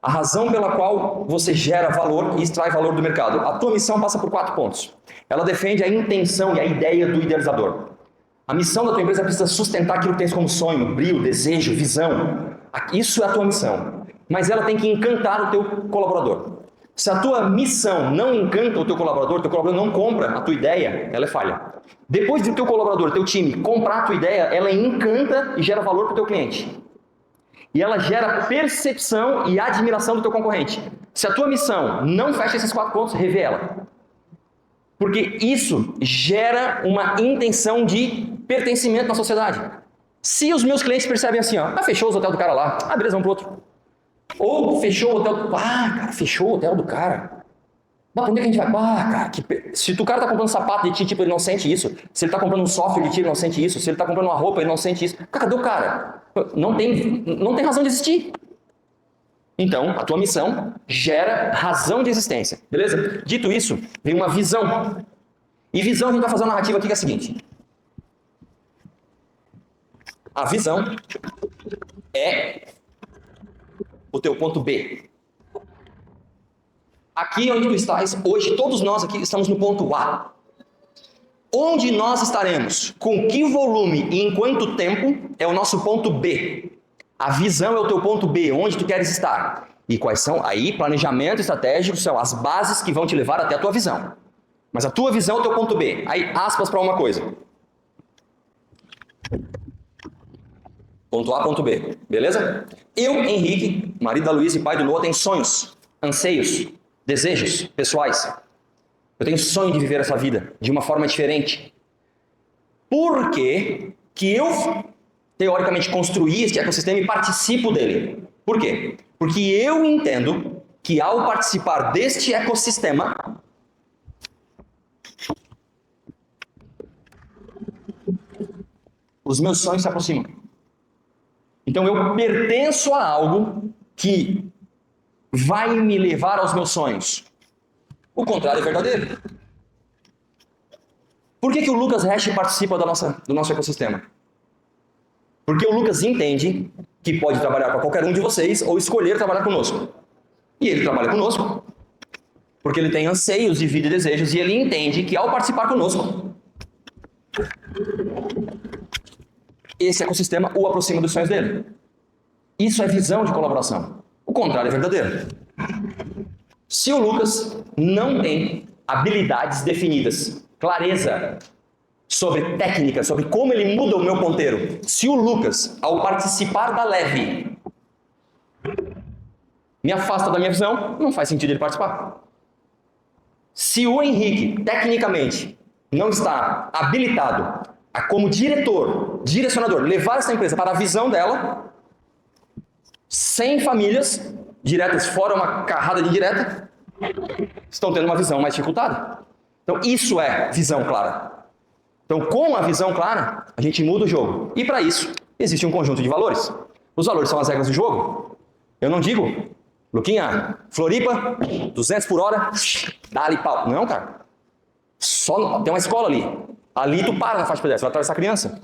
A razão pela qual você gera valor e extrai valor do mercado. A tua missão passa por 4 pontos. Ela defende a intenção e a ideia do idealizador. A missão da tua empresa precisa sustentar aquilo que tens como sonho, brilho, desejo, visão. Isso é a tua missão. Mas ela tem que encantar o teu colaborador. Se a tua missão não encanta o teu colaborador não compra a tua ideia, ela é falha. Depois do teu colaborador, teu time, comprar a tua ideia, ela encanta e gera valor para o teu cliente. E ela gera percepção e admiração do teu concorrente. Se a tua missão não fecha esses 4 pontos, revê ela. Porque isso gera uma intenção de pertencimento na sociedade. Se os meus clientes percebem assim, ó, fechou os hotéis do cara lá, beleza, vamos pro outro. Ou fechou o hotel do... cara, fechou o hotel do cara. Mas pra onde é que a gente vai? Cara, se o cara tá comprando sapato de ti, tipo, ele não sente isso. Se ele tá comprando um software de ti, ele não sente isso. Se ele tá comprando uma roupa, ele não sente isso. Cara, cadê o cara? Não tem razão de existir. Então, a tua missão gera razão de existência. Beleza? Dito isso, vem uma visão. E visão, a gente vai fazer uma narrativa aqui que é a seguinte. A visão é o teu ponto B. Aqui onde tu estás, hoje todos nós aqui estamos no ponto A. Onde nós estaremos, com que volume e em quanto tempo é o nosso ponto B. A visão é o teu ponto B, onde tu queres estar. E quais são? Aí, planejamento estratégico são as bases que vão te levar até a tua visão. Mas a tua visão é o teu ponto B. Aí, aspas para uma coisa. Ponto A, ponto B. Beleza? Eu, Henrique, marido da Luísa e pai do Noah, tenho sonhos, anseios, desejos pessoais. Eu tenho sonho de viver essa vida de uma forma diferente. Por que eu, teoricamente, construí este ecossistema e participo dele? Por quê? Porque eu entendo que ao participar deste ecossistema, os meus sonhos se aproximam. Então eu pertenço a algo que vai me levar aos meus sonhos. O contrário é verdadeiro. Por que o Lucas Hash participa do nosso ecossistema? Porque o Lucas entende que pode trabalhar com qualquer um de vocês ou escolher trabalhar conosco. E ele trabalha conosco porque ele tem anseios de vida e desejos e ele entende que ao participar conosco, esse ecossistema o aproxima dos sonhos dele. Isso é visão de colaboração. O contrário é verdadeiro. Se o Lucas não tem habilidades definidas, clareza sobre técnica, sobre como ele muda o meu ponteiro, se o Lucas, ao participar da Leve, me afasta da minha visão, não faz sentido ele participar. Se o Henrique, tecnicamente, não está habilitado a, como diretor, direcionador, levar essa empresa para a visão dela, 100 famílias, diretas fora uma carrada de direta, estão tendo uma visão mais dificultada. Então isso é visão clara. Então com a visão clara, a gente muda o jogo. E para isso, existe um conjunto de valores. Os valores são as regras do jogo. Eu não digo, Luquinha, Floripa, 200 por hora, dá-lhe pau. Não, cara. Tem uma escola ali. Ali tu para na faixa de pedestre, vai atravessar a criança.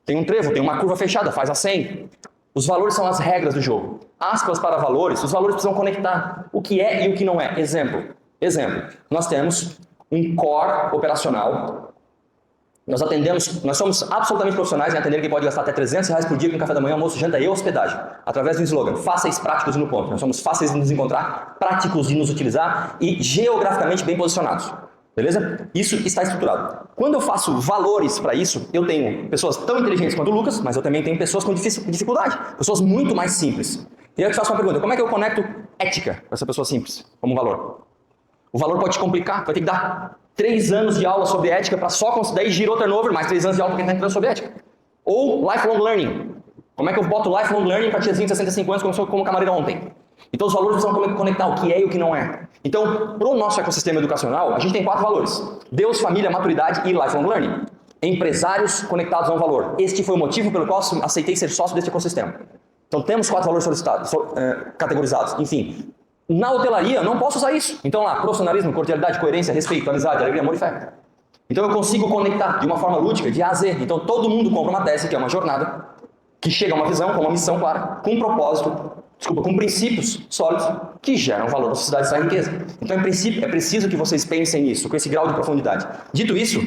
Tem um trevo, tem uma curva fechada, faz a 100. Os valores são as regras do jogo. Aspas para valores, os valores precisam conectar o que é e o que não é. Exemplo, nós temos um core operacional. Nós somos absolutamente profissionais em atender quem pode gastar até R$300 por dia com café da manhã, almoço, janta e hospedagem. Através do slogan, fáceis, práticos e no ponto. Nós somos fáceis de nos encontrar, práticos de nos utilizar e geograficamente bem posicionados. Beleza? Isso está estruturado. Quando eu faço valores para isso, eu tenho pessoas tão inteligentes quanto o Lucas, mas eu também tenho pessoas com dificuldade. Pessoas muito mais simples. E eu te faço uma pergunta, como é que eu conecto ética com essa pessoa simples como valor? O valor pode te complicar, vai ter que dar 3 anos de aula sobre ética para só conseguir, girou turnover, mais 3 anos de aula para quem está entrando sobre ética. Ou lifelong learning. Como é que eu boto lifelong learning para tiazinha de 65 anos como camareira ontem? Então os valores precisam conectar o que é e o que não é. Então, para o nosso ecossistema educacional, a gente tem 4 valores. Deus, família, maturidade e lifelong learning. Empresários conectados a um valor. Este foi o motivo pelo qual aceitei ser sócio deste ecossistema. Então temos 4 valores solicitados, categorizados. Enfim, na hotelaria eu não posso usar isso. Então lá, profissionalismo, cordialidade, coerência, respeito, amizade, alegria, amor e fé. Então eu consigo conectar de uma forma lúdica, de A a Z. Então todo mundo compra uma tese, que é uma jornada, que chega a uma visão, com uma missão clara, com um propósito, com princípios sólidos, que geram valor na sociedade e traz riqueza. Então é preciso que vocês pensem nisso, com esse grau de profundidade. Dito isso,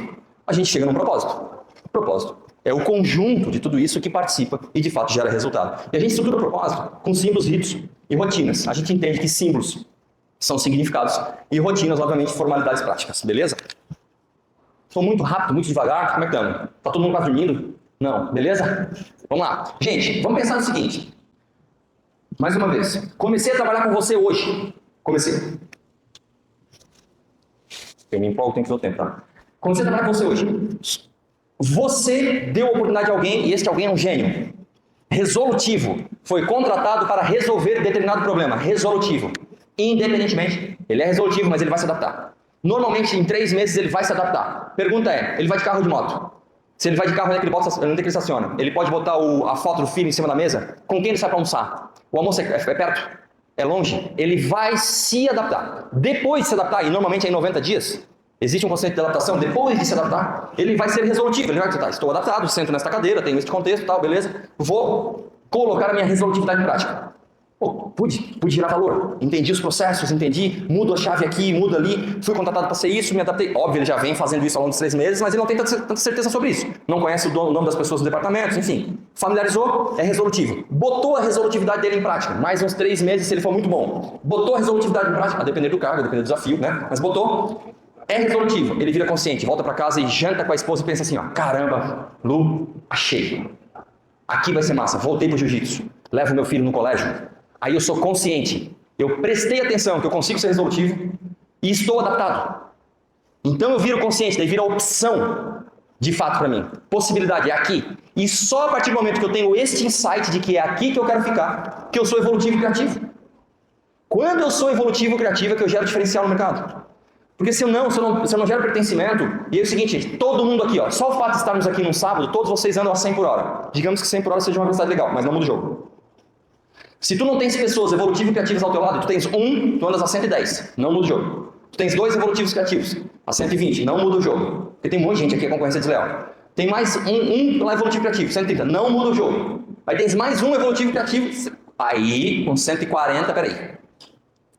a gente chega num propósito. O propósito é o conjunto de tudo isso que participa e de fato gera resultado. E a gente estrutura o propósito com símbolos, ritos e rotinas. A gente entende que símbolos são significados e rotinas, obviamente, formalidades práticas. Beleza? Sou muito rápido, muito devagar. Como é que estamos? Tá todo mundo quase dormindo? Não. Beleza? Vamos lá. Gente, vamos pensar no seguinte. Mais uma vez. Comecei a trabalhar com você hoje. Comecei. Eu me empolgo, tem que ver o tempo, tá? Comecei a trabalhar com você hoje. Você deu a oportunidade a alguém e este alguém é um gênio. Resolutivo. Foi contratado para resolver determinado problema. Resolutivo. Independentemente. Ele é resolutivo, mas ele vai se adaptar. Normalmente, em 3 meses, ele vai se adaptar. Pergunta é, ele vai de carro ou de moto? Se ele vai de carro, onde é que ele estaciona? Ele pode botar a foto do filho em cima da mesa? Com quem ele sai para almoçar? O almoço é perto? É longe? Ele vai se adaptar. Depois de se adaptar, e normalmente é em 90 dias, existe um conceito de adaptação. Depois de se adaptar, ele vai ser resolutivo. Ele vai dizer, estou adaptado, sento nesta cadeira, tenho este contexto, tal, beleza? Vou colocar a minha resolutividade em prática. Pô, pude gerar valor, entendi os processos, mudo a chave aqui, mudo ali, fui contratado para ser isso, me adaptei. Óbvio, ele já vem fazendo isso ao longo dos 3 meses, mas ele não tem tanta certeza sobre isso. Não conhece o nome das pessoas dos departamentos, enfim. Familiarizou, é resolutivo. Botou a resolutividade dele em prática, mais uns 3 meses se ele for muito bom. Botou a resolutividade em prática, a depender do cargo, a depender do desafio, né? Mas botou, é resolutivo. Ele vira consciente, volta para casa e janta com a esposa e pensa assim, ó, caramba, Lu, achei. Aqui vai ser massa, voltei pro jiu-jitsu, levo meu filho no colégio. Aí eu sou consciente, eu prestei atenção que eu consigo ser resolutivo e estou adaptado. Então eu viro consciente, daí vira opção de fato para mim. Possibilidade, é aqui. E só a partir do momento que eu tenho este insight de que é aqui que eu quero ficar, que eu sou evolutivo e criativo. Quando eu sou evolutivo e criativo é que eu gero diferencial no mercado. Porque se eu não gero pertencimento, e é o seguinte, gente, todo mundo aqui, ó, só o fato de estarmos aqui num sábado, todos vocês andam a 100 por hora. Digamos que 100 por hora seja uma velocidade legal, mas não muda o jogo. Se tu não tens pessoas evolutivas e criativas ao teu lado, tu tens tu andas a 110, não muda o jogo. Tu tens 2 evolutivos criativos, a 120, não muda o jogo. Porque tem um monte de gente aqui, a concorrência desleal. Tem mais um lá evolutivo criativo, 130, não muda o jogo. Aí tens mais um evolutivo criativo, aí com 140, peraí.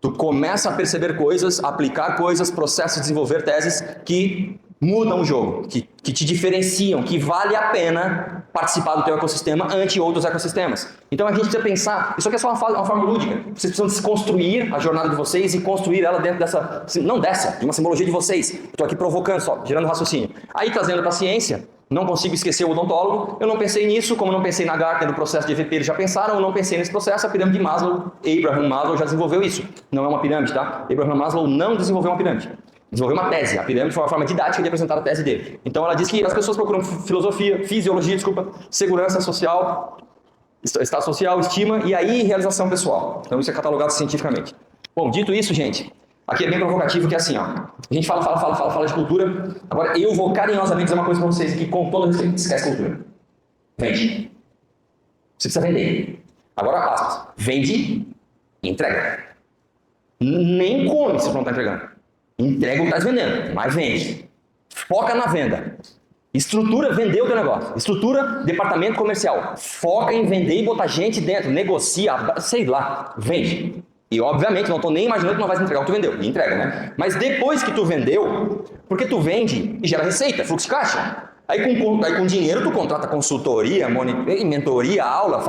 Tu começa a perceber coisas, aplicar coisas, processos, desenvolver teses que mudam o jogo, que te diferenciam, que vale a pena participar do teu ecossistema ante outros ecossistemas. Então a gente precisa pensar, isso aqui é só uma forma lúdica, vocês precisam desconstruir a jornada de vocês e construir ela dentro dessa, não dessa, de uma simbologia de vocês. Estou aqui provocando só, gerando raciocínio. Aí trazendo para a ciência, não consigo esquecer o odontólogo, eu não pensei nisso, como não pensei na Gartner, no processo de EVP, eles já pensaram, eu não pensei nesse processo, a pirâmide de Maslow, Abraham Maslow já desenvolveu isso. Não é uma pirâmide, tá? Abraham Maslow não desenvolveu uma pirâmide. Desenvolveu uma tese. A pirâmide foi uma forma didática de apresentar a tese dele. Então ela diz que as pessoas procuram fisiologia, segurança social, estado social, estima e aí realização pessoal. Então isso é catalogado cientificamente. Bom, dito isso, gente, aqui é bem provocativo que é assim, ó. A gente fala de cultura. Agora eu vou carinhosamente dizer uma coisa para vocês aqui com todo respeito. Esquece cultura. Vende. Você precisa vender. Agora aspas. Vende e entrega. Nem come se você não está entregando. Entrega o que está vendendo, mas vende. Foca na venda. Estrutura, vender o teu negócio. Estrutura, departamento comercial. Foca em vender e botar gente dentro. Negocia, sei lá, vende. E obviamente, não estou nem imaginando que não vai entregar o que tu vendeu. E entrega, né? Mas depois que tu vendeu, porque tu vende e gera receita, fluxo de caixa. Aí com dinheiro tu contrata consultoria, mentoria, aula,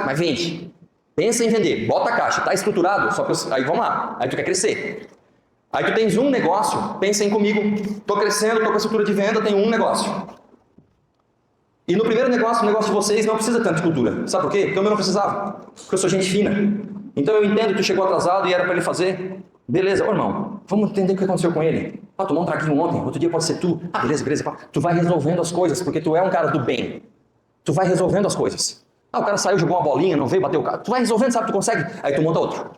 mas vende. Pensa em vender, bota a caixa, tá estruturado, aí vamos lá, aí tu quer crescer. Aí tu tens um negócio, pensa em comigo, tô crescendo, tô com a estrutura de venda, tenho um negócio. E no primeiro negócio, o negócio de vocês não precisa tanto de cultura. Sabe por quê? Porque eu não precisava, porque eu sou gente fina. Então eu entendo que tu chegou atrasado e era para ele fazer. Beleza, ô irmão, vamos entender o que aconteceu com ele. Tomou um traguinho ontem, outro dia pode ser tu. Beleza. Tu vai resolvendo as coisas, porque tu é um cara do bem. Tu vai resolvendo as coisas. O cara saiu, jogou uma bolinha, não veio, bateu o cara. Tu vai resolvendo, sabe, tu consegue. Aí tu monta outro.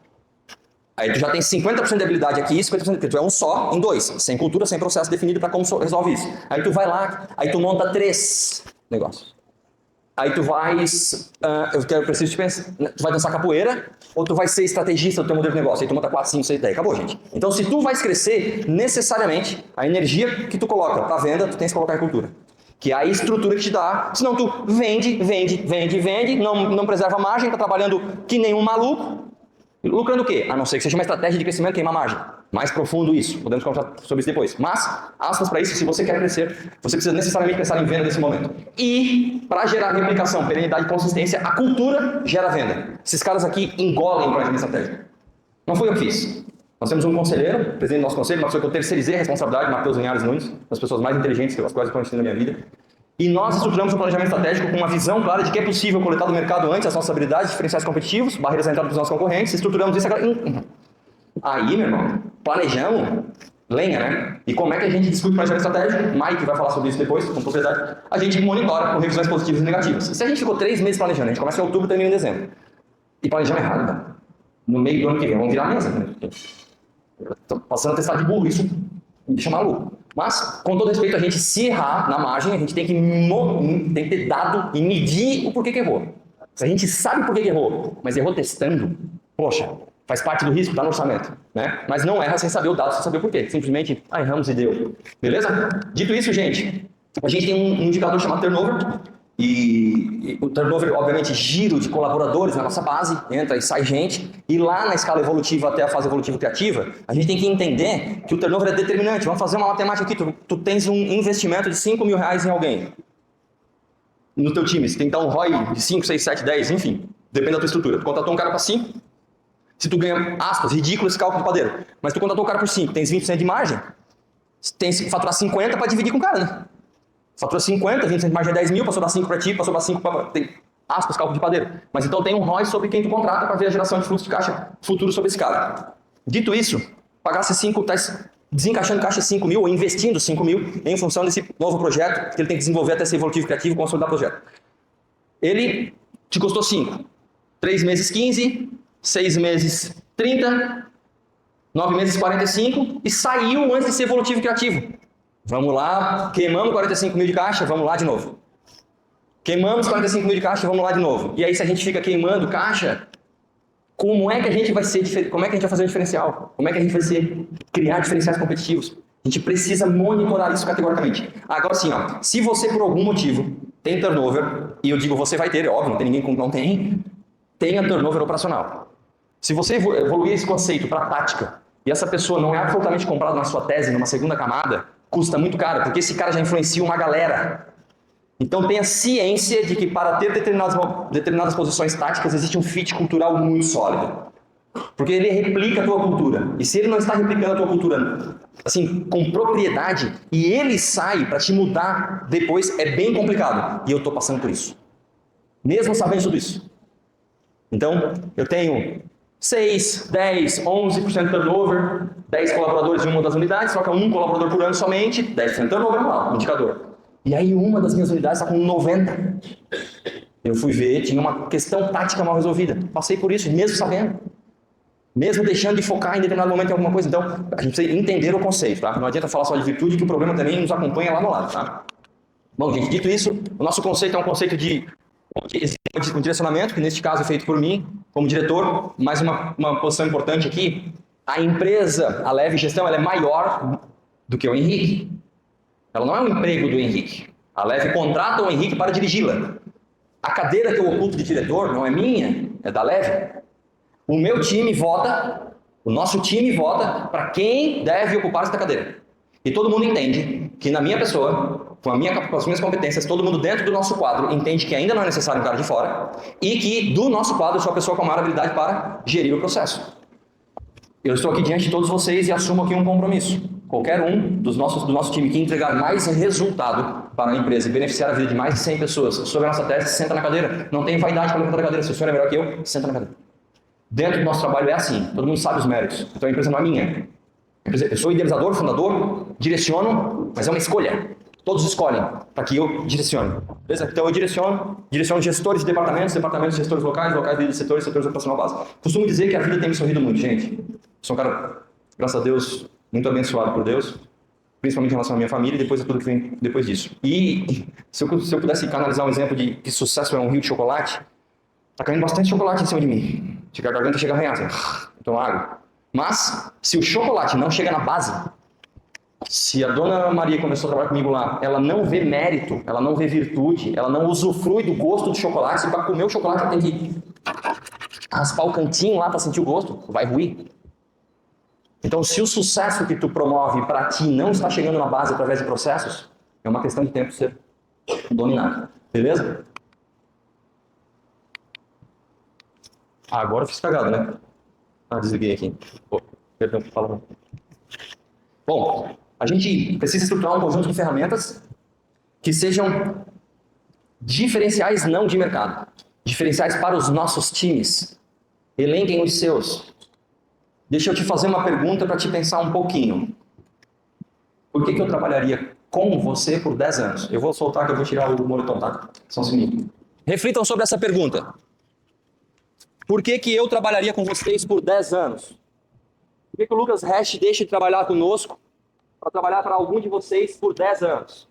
Aí tu já tem 50% de habilidade aqui, 50% de tu é um só em 2. Sem cultura, sem processo definido para como resolve isso. Aí tu vai lá, aí tu monta 3 negócios. Aí tu vais, eu preciso te pensar, tu vai dançar capoeira ou tu vai ser estrategista do teu modelo de negócio. Aí tu monta 4, 5, 6, 10. Acabou, gente. Então se tu vais crescer, necessariamente, a energia que tu coloca para venda, tu tens que colocar em cultura. Que é a estrutura que te dá, senão tu vende, não preserva a margem, tá trabalhando que nem um maluco. Lucrando o quê? A não ser que seja uma estratégia de crescimento queimar margem. Mais profundo isso. Podemos conversar sobre isso depois. Mas, aspas para isso, se você quer crescer, você precisa necessariamente pensar em venda nesse momento. E, para gerar replicação, perenidade e consistência, a cultura gera venda. Esses caras aqui engolem o planejamento estratégico. Não foi eu que fiz. Nós temos um conselheiro, presidente do nosso conselho, uma pessoa que eu terceirizei a responsabilidade, Matheus Linhares Nunes, uma das pessoas mais inteligentes que eu quase conheci na minha vida. E nós estruturamos um planejamento estratégico com uma visão clara de que é possível coletar do mercado antes as nossas habilidades, diferenciais competitivos, barreiras à entrada dos nossos concorrentes, estruturamos isso agora. Aí, meu irmão, planejamos, lenha, né? E como é que a gente discute planejamento estratégico? Mike vai falar sobre isso depois, com propriedade. A gente monitora com revisões positivas e negativas. Se a gente ficou 3 meses planejando, a gente começa em outubro e termina em dezembro. E planejamos errado, né? No meio do ano que vem, vamos virar a mesa, né? Estou passando a testar de burro, isso me deixa maluco. Mas, com todo respeito, a gente se errar na margem, a gente tem que ter dado e medir o porquê que errou. Se a gente sabe por que errou, mas errou testando, poxa, faz parte do risco, tá no orçamento, né? Mas não erra sem saber o dado, sem saber o porquê. Simplesmente, erramos e deu. Beleza? Dito isso, gente, a gente tem um indicador chamado turnover. E o turnover, obviamente, giro de colaboradores na nossa base, entra e sai gente, e lá na escala evolutiva até a fase evolutiva criativa, a gente tem que entender que o turnover é determinante. Vamos fazer uma matemática aqui, tu tens um investimento de 5 mil reais em alguém, no teu time, você tem que dar um ROI de 5, 6, 7, 10, enfim, depende da tua estrutura. Tu contratou um cara para 5, se tu ganha, aspas, ridículo esse cálculo de padeiro, mas tu contratou um cara por 5, tens 20% de margem, tens que faturar 50 para dividir com o cara, né? Fatura 50, 20% de margem é 10 mil, passou a dar 5 para ti, passou a dar 5 para... Tem aspas, cálculo de padeiro. Mas então tem um ROI sobre quem tu contrata para ver a geração de fluxo de caixa futuro sobre esse cara. Dito isso, pagasse 5, tá desencaixando caixa 5 mil ou investindo 5 mil em função desse novo projeto que ele tem que desenvolver até ser evolutivo criativo e consolidar o projeto. Ele te custou 5. 3 meses 15, 6 meses 30, 9 meses 45 e saiu antes de ser evolutivo e criativo. Vamos lá, queimamos 45 mil de caixa, vamos lá de novo. Queimamos 45 mil de caixa, vamos lá de novo. E aí se a gente fica queimando caixa, como é que a gente vai ser, como é que a gente vai fazer um diferencial? Como é que a gente vai criar diferenciais competitivos? A gente precisa monitorar isso categoricamente. Agora sim, ó, se você por algum motivo tem turnover, e eu digo você vai ter, é óbvio, não tem ninguém que não tem, tenha turnover operacional. Se você evoluir esse conceito para tática, e essa pessoa não é absolutamente comprada na sua tese, numa segunda camada, custa muito caro, porque esse cara já influencia uma galera. Então tenha ciência de que para ter determinadas posições táticas existe um fit cultural muito sólido. Porque ele replica a tua cultura. E se ele não está replicando a tua cultura assim, com propriedade, e ele sai para te mudar depois, é bem complicado. E eu estou passando por isso. Mesmo sabendo tudo isso. Então, eu tenho 6, 10, 11% de turnover, 10 colaboradores em uma das unidades, só que é um colaborador por ano somente, 10% de turnover, lá, indicador. E aí uma das minhas unidades está com 90. Eu fui ver, tinha uma questão tática mal resolvida. Passei por isso, mesmo sabendo. Mesmo deixando de focar em determinado momento em alguma coisa. Então, a gente precisa entender o conceito, tá? Não adianta falar só de virtude, que o problema também nos acompanha lá no lado, tá? Bom, gente, dito isso, o nosso conceito é um conceito de um direcionamento, que neste caso é feito por mim, como diretor. Mais uma posição importante aqui, a empresa, a Leve Gestão, ela é maior do que o Henrique. Ela não é um emprego do Henrique. A Leve contrata o Henrique para dirigi-la. A cadeira que eu ocupo de diretor não é minha, é da Leve. O meu time vota, o nosso time vota para quem deve ocupar essa cadeira. E todo mundo entende que na minha pessoa, com as minhas competências, todo mundo dentro do nosso quadro entende que ainda não é necessário um cara de fora e que do nosso quadro eu sou a pessoa com a maior habilidade para gerir o processo. Eu estou aqui diante de todos vocês e assumo aqui um compromisso. Qualquer um do nosso time que entregar mais resultado para a empresa e beneficiar a vida de mais de 100 pessoas sobre a nossa tese, senta na cadeira. Não tem vaidade para levantar a cadeira. Se o senhor é melhor que eu, senta na cadeira. Dentro do nosso trabalho é assim. Todo mundo sabe os méritos. Então a empresa não é minha. Eu sou idealizador, fundador, direciono, mas é uma escolha. Todos escolhem para que eu direcione. Beleza? Então eu direciono gestores de departamentos, gestores locais, líderes de setores operacional básico. Costumo dizer que a vida tem me sorrido muito, gente. Sou um cara, graças a Deus, muito abençoado por Deus, principalmente em relação à minha família e depois a tudo que vem depois disso. E se eu pudesse canalizar um exemplo de que sucesso é um rio de chocolate, tá caindo bastante chocolate em cima de mim. Chega a garganta, chega a arranhar, assim, então água. Mas, se o chocolate não chega na base, se a dona Maria começou a trabalhar comigo lá, ela não vê mérito, ela não vê virtude, ela não usufrui do gosto do chocolate, se para comer o chocolate ela tem que raspar o cantinho lá para sentir o gosto, vai ruir. Então, se o sucesso que tu promove para ti não está chegando na base através de processos, é uma questão de tempo ser dominado. Beleza? Agora eu fiz cagada, né? Desliguei aqui. Perdão, fala. Bom, a gente precisa estruturar um conjunto de ferramentas que sejam diferenciais não de mercado. Diferenciais para os nossos times. Elenquem os seus. Deixa eu te fazer uma pergunta para te pensar um pouquinho. Por que eu trabalharia com você por 10 anos? Eu vou soltar que eu vou tirar o moletom, tá? Só um segundo. Reflitam sobre essa pergunta. Por que eu trabalharia com vocês por 10 anos? Por que o Lucas Hash deixa de trabalhar conosco para trabalhar para algum de vocês por 10 anos?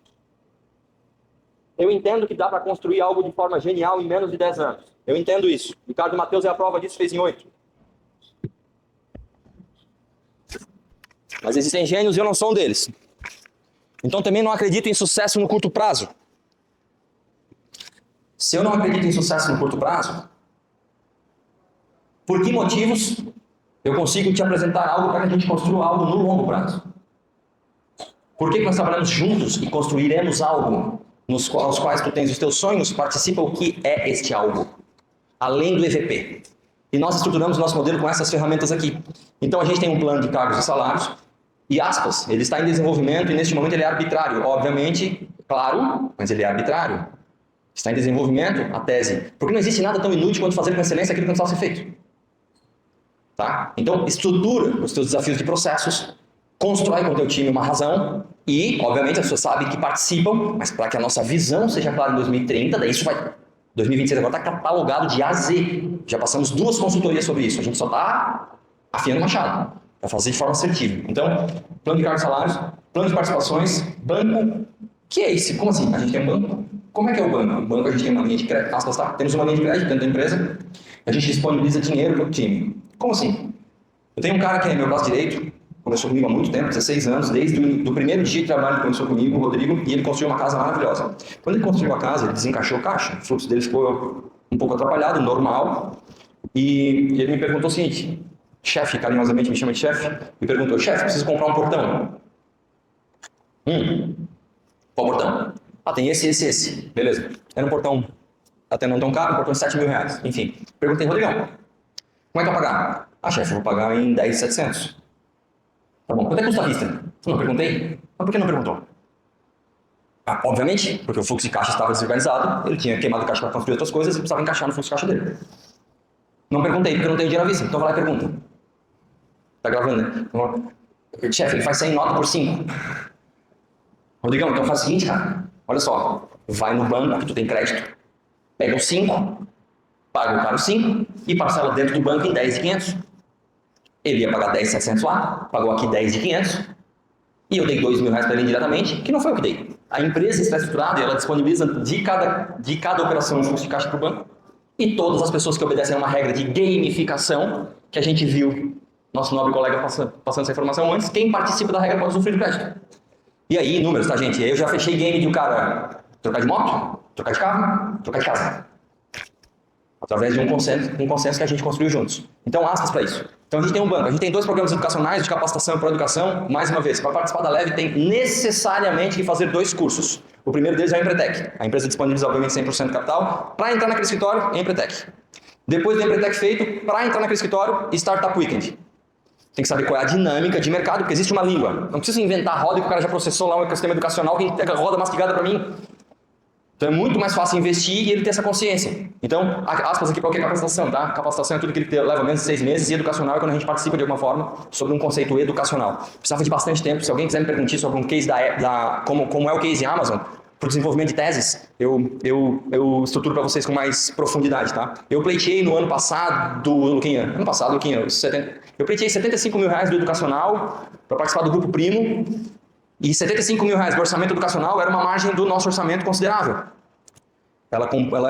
Eu entendo que dá para construir algo de forma genial em menos de 10 anos. Eu entendo isso. Ricardo Matheus é a prova disso, fez em 8. Mas existem gênios e eu não sou um deles. Então também não acredito em sucesso no curto prazo. Se eu não acredito em sucesso no curto prazo, por que motivos eu consigo te apresentar algo para que a gente construa algo no longo prazo? Por que nós trabalhamos juntos e construiremos algo aos quais tu tens os teus sonhos? Participa o que é este algo, além do EVP. E nós estruturamos o nosso modelo com essas ferramentas aqui. Então a gente tem um plano de cargos e salários, e aspas, ele está em desenvolvimento e neste momento ele é arbitrário. Obviamente, claro, mas ele é arbitrário. Está em desenvolvimento a tese. Porque não existe nada tão inútil quanto fazer com excelência aquilo que não precisa ser feito. Tá? Então, estrutura os teus desafios de processos, constrói com o teu time uma razão e, obviamente, as pessoas sabem que participam, mas para que a nossa visão seja clara em 2030, daí isso vai... 2026 agora está catalogado de A a Z. Já passamos 2 consultorias sobre isso. A gente só está afiando o machado. para fazer de forma assertiva. Então, plano de cargos e salários, plano de participações, banco. Que é esse? Como assim? A gente tem um banco? Como é que é o banco? O banco a gente tem uma linha de crédito, aspas, tá? Temos uma linha de crédito dentro da empresa, a gente disponibiliza dinheiro para o time. Como assim? Eu tenho um cara que é meu braço direito, começou comigo há muito tempo, 16 anos, desde o primeiro dia de trabalho que começou comigo, o Rodrigo, e ele construiu uma casa maravilhosa. Quando ele construiu a casa, ele desencaixou o caixa, o fluxo dele ficou um pouco atrapalhado, normal, e ele me perguntou o seguinte, chefe, carinhosamente me chama de chefe, me perguntou, chefe, preciso comprar um portão. Qual portão? Ah, tem esse. Beleza. Era um portão até não tão caro, um portão de 7 mil reais. Enfim, perguntei, Rodrigão, como é que eu vou pagar? Ah, chefe, eu vou pagar em 10.700. Tá bom, quanto é que custa a vista? Não perguntei. Mas por que não perguntou? Ah, obviamente, porque o fluxo de caixa estava desorganizado, ele tinha queimado o caixa para construir outras coisas e precisava encaixar no fluxo de caixa dele. Não perguntei, porque eu não tenho dinheiro à vista. Então vai lá e pergunta. Tá gravando, né? Chefe, ele faz 100 nota por 5. Rodrigão, então faz o seguinte, cara. Olha só, vai no banco que tu tem crédito, pega os 5, paga o cara os 5 e parcela dentro do banco em 10.500. Ele ia pagar 10.700 lá, pagou aqui 10.500 e eu dei 2 mil reais para ele indiretamente, que não foi o que dei. A empresa está estruturada e ela disponibiliza de cada operação um fluxo de caixa para o banco e todas as pessoas que obedecem a uma regra de gamificação, que a gente viu nosso nobre colega passando essa informação antes, quem participa da regra pode usufruir do crédito. E aí, números, tá, gente? Eu já fechei game de um cara trocar de moto, trocar de carro, trocar de casa. Através de um consenso que a gente construiu juntos. Então, aspas para isso. Então, a gente tem um banco, a gente tem 2 programas educacionais de capacitação e pró-educação. Mais uma vez, para participar da Leve, tem necessariamente que fazer 2 cursos. O primeiro deles é o Empretec. A empresa disponibiliza, obviamente, 100% capital. Para entrar naquele escritório, Empretec. Depois do Empretec feito, para entrar naquele escritório, Startup Weekend. Tem que saber qual é a dinâmica de mercado, porque existe uma língua. Não precisa inventar a roda que o cara já processou lá um ecossistema educacional, que tem a roda mastigada para mim. Então é muito mais fácil investir e ele ter essa consciência. Então, aspas aqui para o que é capacitação, tá? Capacitação é tudo que ele leva menos de 6 meses e educacional é quando a gente participa de alguma forma sobre um conceito educacional. Precisava de bastante tempo. Se alguém quiser me perguntar sobre um case como é o case Amazon, para o desenvolvimento de teses, eu estruturo para vocês com mais profundidade, tá? Eu pleiteei no ano passado, Luquinha, eu pleiteei 75 mil reais do educacional para participar do Grupo Primo e 75 mil reais do orçamento educacional era uma margem do nosso orçamento considerável. Ela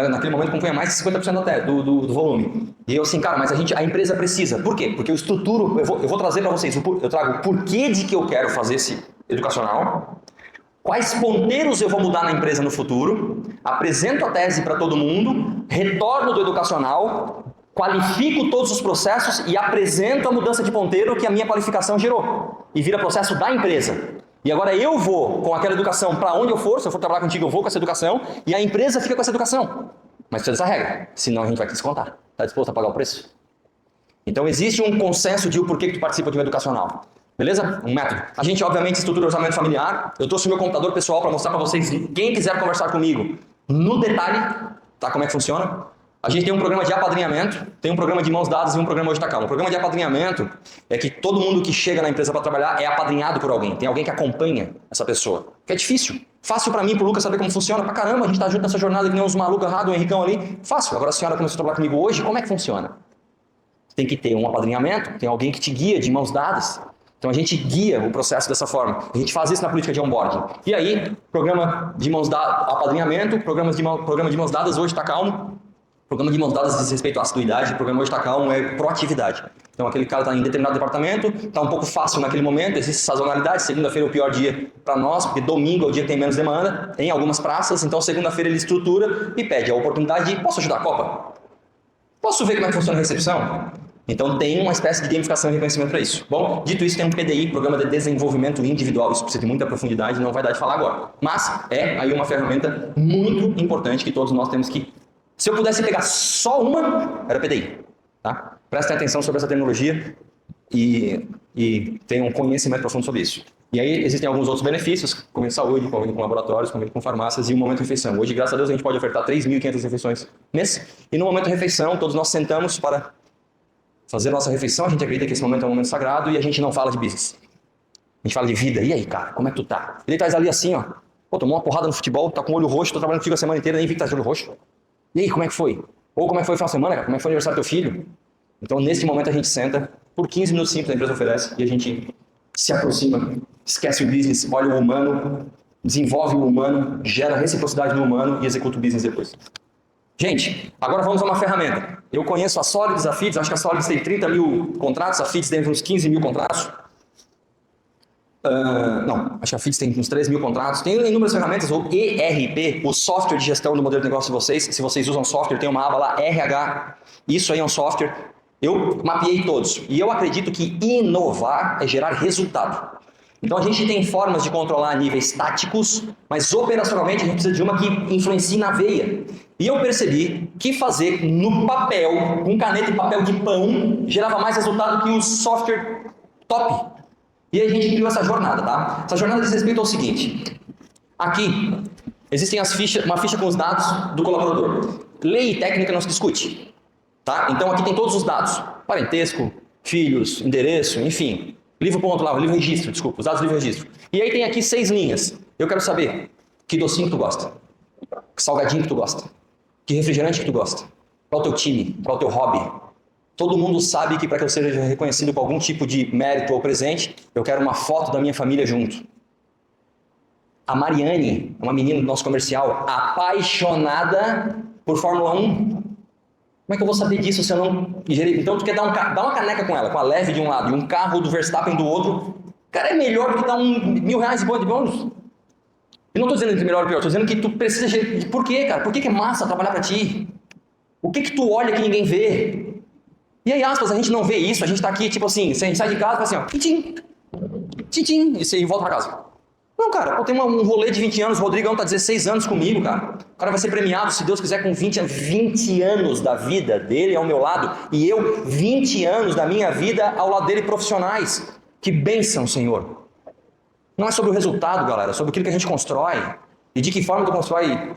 naquele momento compunha mais de 50% até do volume. E eu assim, cara, mas a empresa precisa. Por quê? Porque eu estruturo, eu vou trazer para vocês, eu trago o porquê de que eu quero fazer esse educacional, quais ponteiros eu vou mudar na empresa no futuro, apresento a tese para todo mundo, retorno do educacional, qualifico todos os processos e apresento a mudança de ponteiro que a minha qualificação gerou. E vira processo da empresa. E agora eu vou com aquela educação para onde eu for, se eu for trabalhar contigo eu vou com essa educação, e a empresa fica com essa educação. Mas precisa dessa regra, senão a gente vai te descontar. Está disposto a pagar o preço? Então existe um consenso de o porquê que tu participa de um educacional. Beleza? Um método. A gente, obviamente, estrutura o orçamento familiar. Eu trouxe o meu computador pessoal para mostrar para vocês, quem quiser conversar comigo, no detalhe, tá? Como é que funciona. A gente tem um programa de apadrinhamento, tem um programa de mãos dadas e um programa Hoje Tá Calmo. O programa de apadrinhamento é que todo mundo que chega na empresa para trabalhar é apadrinhado por alguém. Tem alguém que acompanha essa pessoa. Que é difícil. Fácil para mim e pro Lucas saber como funciona. Pra caramba, a gente tá junto nessa jornada que nem uns malucos errados, o Henricão ali. Fácil. Agora a senhora começou a trabalhar comigo hoje, como é que funciona? Tem que ter um apadrinhamento, tem alguém que te guia de mãos dadas. Então a gente guia o processo dessa forma. A gente faz isso na política de onboarding. E aí, programa de mãos dadas, apadrinhamento, programa de mãos dadas, Hoje Tá Calmo. Programa de mãos dadas diz respeito à assiduidade, o programa Hoje Tá Calmo é proatividade. Então aquele cara está em determinado departamento, está um pouco fácil naquele momento, existe sazonalidade, segunda-feira é o pior dia para nós, porque domingo é o dia que tem menos demanda, em algumas praças, então segunda-feira ele estrutura e pede a oportunidade de, posso ajudar a Copa? Posso ver como é que funciona a recepção? Então tem uma espécie de gamificação e reconhecimento para isso. Bom, dito isso, tem um PDI, Programa de Desenvolvimento Individual. Isso precisa de muita profundidade, não vai dar de falar agora. Mas é aí uma ferramenta muito importante que todos nós temos que... Se eu pudesse pegar só uma, era PDI. Tá? Prestem atenção sobre essa tecnologia e tenham um conhecimento profundo sobre isso. E aí existem alguns outros benefícios, convênio de saúde, convênio com laboratórios, convênio com farmácias e o momento de refeição. Hoje, graças a Deus, a gente pode ofertar 3.500 refeições mês. E no momento de refeição, todos nós sentamos para fazer a nossa refeição. A gente acredita que esse momento é um momento sagrado e a gente não fala de business. A gente fala de vida. E aí, cara, como é que tu tá? Ele traz ali assim, ó. Pô, tomou uma porrada no futebol, tá com o olho roxo, tô trabalhando contigo a semana inteira, nem vi que tá de olho roxo. E aí, como é que foi? Ou como é que foi o final de semana, cara? Como é que foi o aniversário do teu filho? Então, nesse momento, a gente senta por 15 minutos simples a empresa oferece e a gente se aproxima, esquece o business, olha o humano, desenvolve o humano, gera reciprocidade no humano e executa o business depois. Gente, agora vamos a uma ferramenta. Eu conheço a Solids, a FITS, acho que a Solids tem 30 mil contratos, a FITS tem uns 15 mil contratos. Não, acho que a FITS tem uns 3 mil contratos. Tem inúmeras ferramentas, o ERP, o software de gestão do modelo de negócio de vocês. Se vocês usam software, tem uma aba lá, RH. Isso aí é um software. Eu mapeei todos. E eu acredito que inovar é gerar resultado. Então a gente tem formas de controlar níveis táticos, mas operacionalmente a gente precisa de uma que influencie na veia. E eu percebi que fazer no papel, com caneta e papel de pão, gerava mais resultado que o software top. E aí a gente criou essa jornada, tá? Essa jornada diz respeito ao seguinte. Aqui existem uma ficha com os dados do colaborador. Lei e técnica não se discute, tá? Então aqui tem todos os dados. Parentesco, filhos, endereço, enfim. Livro registro, desculpa, os dados do livro registro. E aí tem aqui 6 linhas. Eu quero saber que docinho que tu gosta, que salgadinho que tu gosta, que refrigerante que tu gosta, qual é o teu time, qual é o teu hobby. Todo mundo sabe que para que eu seja reconhecido com algum tipo de mérito ou presente, eu quero uma foto da minha família junto. A Mariane, uma menina do nosso comercial, apaixonada por Fórmula 1. Como é que eu vou saber disso se eu não... Então tu quer dar uma caneca com ela, com a leve de um lado e um carro do Verstappen do outro. Cara, é melhor do que dar R$1.000 de bônus. Eu não estou dizendo que é melhor ou pior, estou dizendo que tu precisa... Por quê, cara? Por que é massa trabalhar para ti? O que tu olha que ninguém vê? E aí, aspas, a gente não vê isso, a gente está aqui, tipo assim, a gente sai de casa e fala assim, ó, tchim, tchim, e volta para casa. Não, cara, eu tenho um rolê de 20 anos, o Rodrigão tá 16 anos comigo, cara. O cara vai ser premiado, se Deus quiser, com 20 anos da vida dele ao meu lado, e eu 20 anos da minha vida ao lado dele profissionais. Que bênção, Senhor. Não é sobre o resultado, galera, é sobre aquilo que a gente constrói. E de que forma tu constrói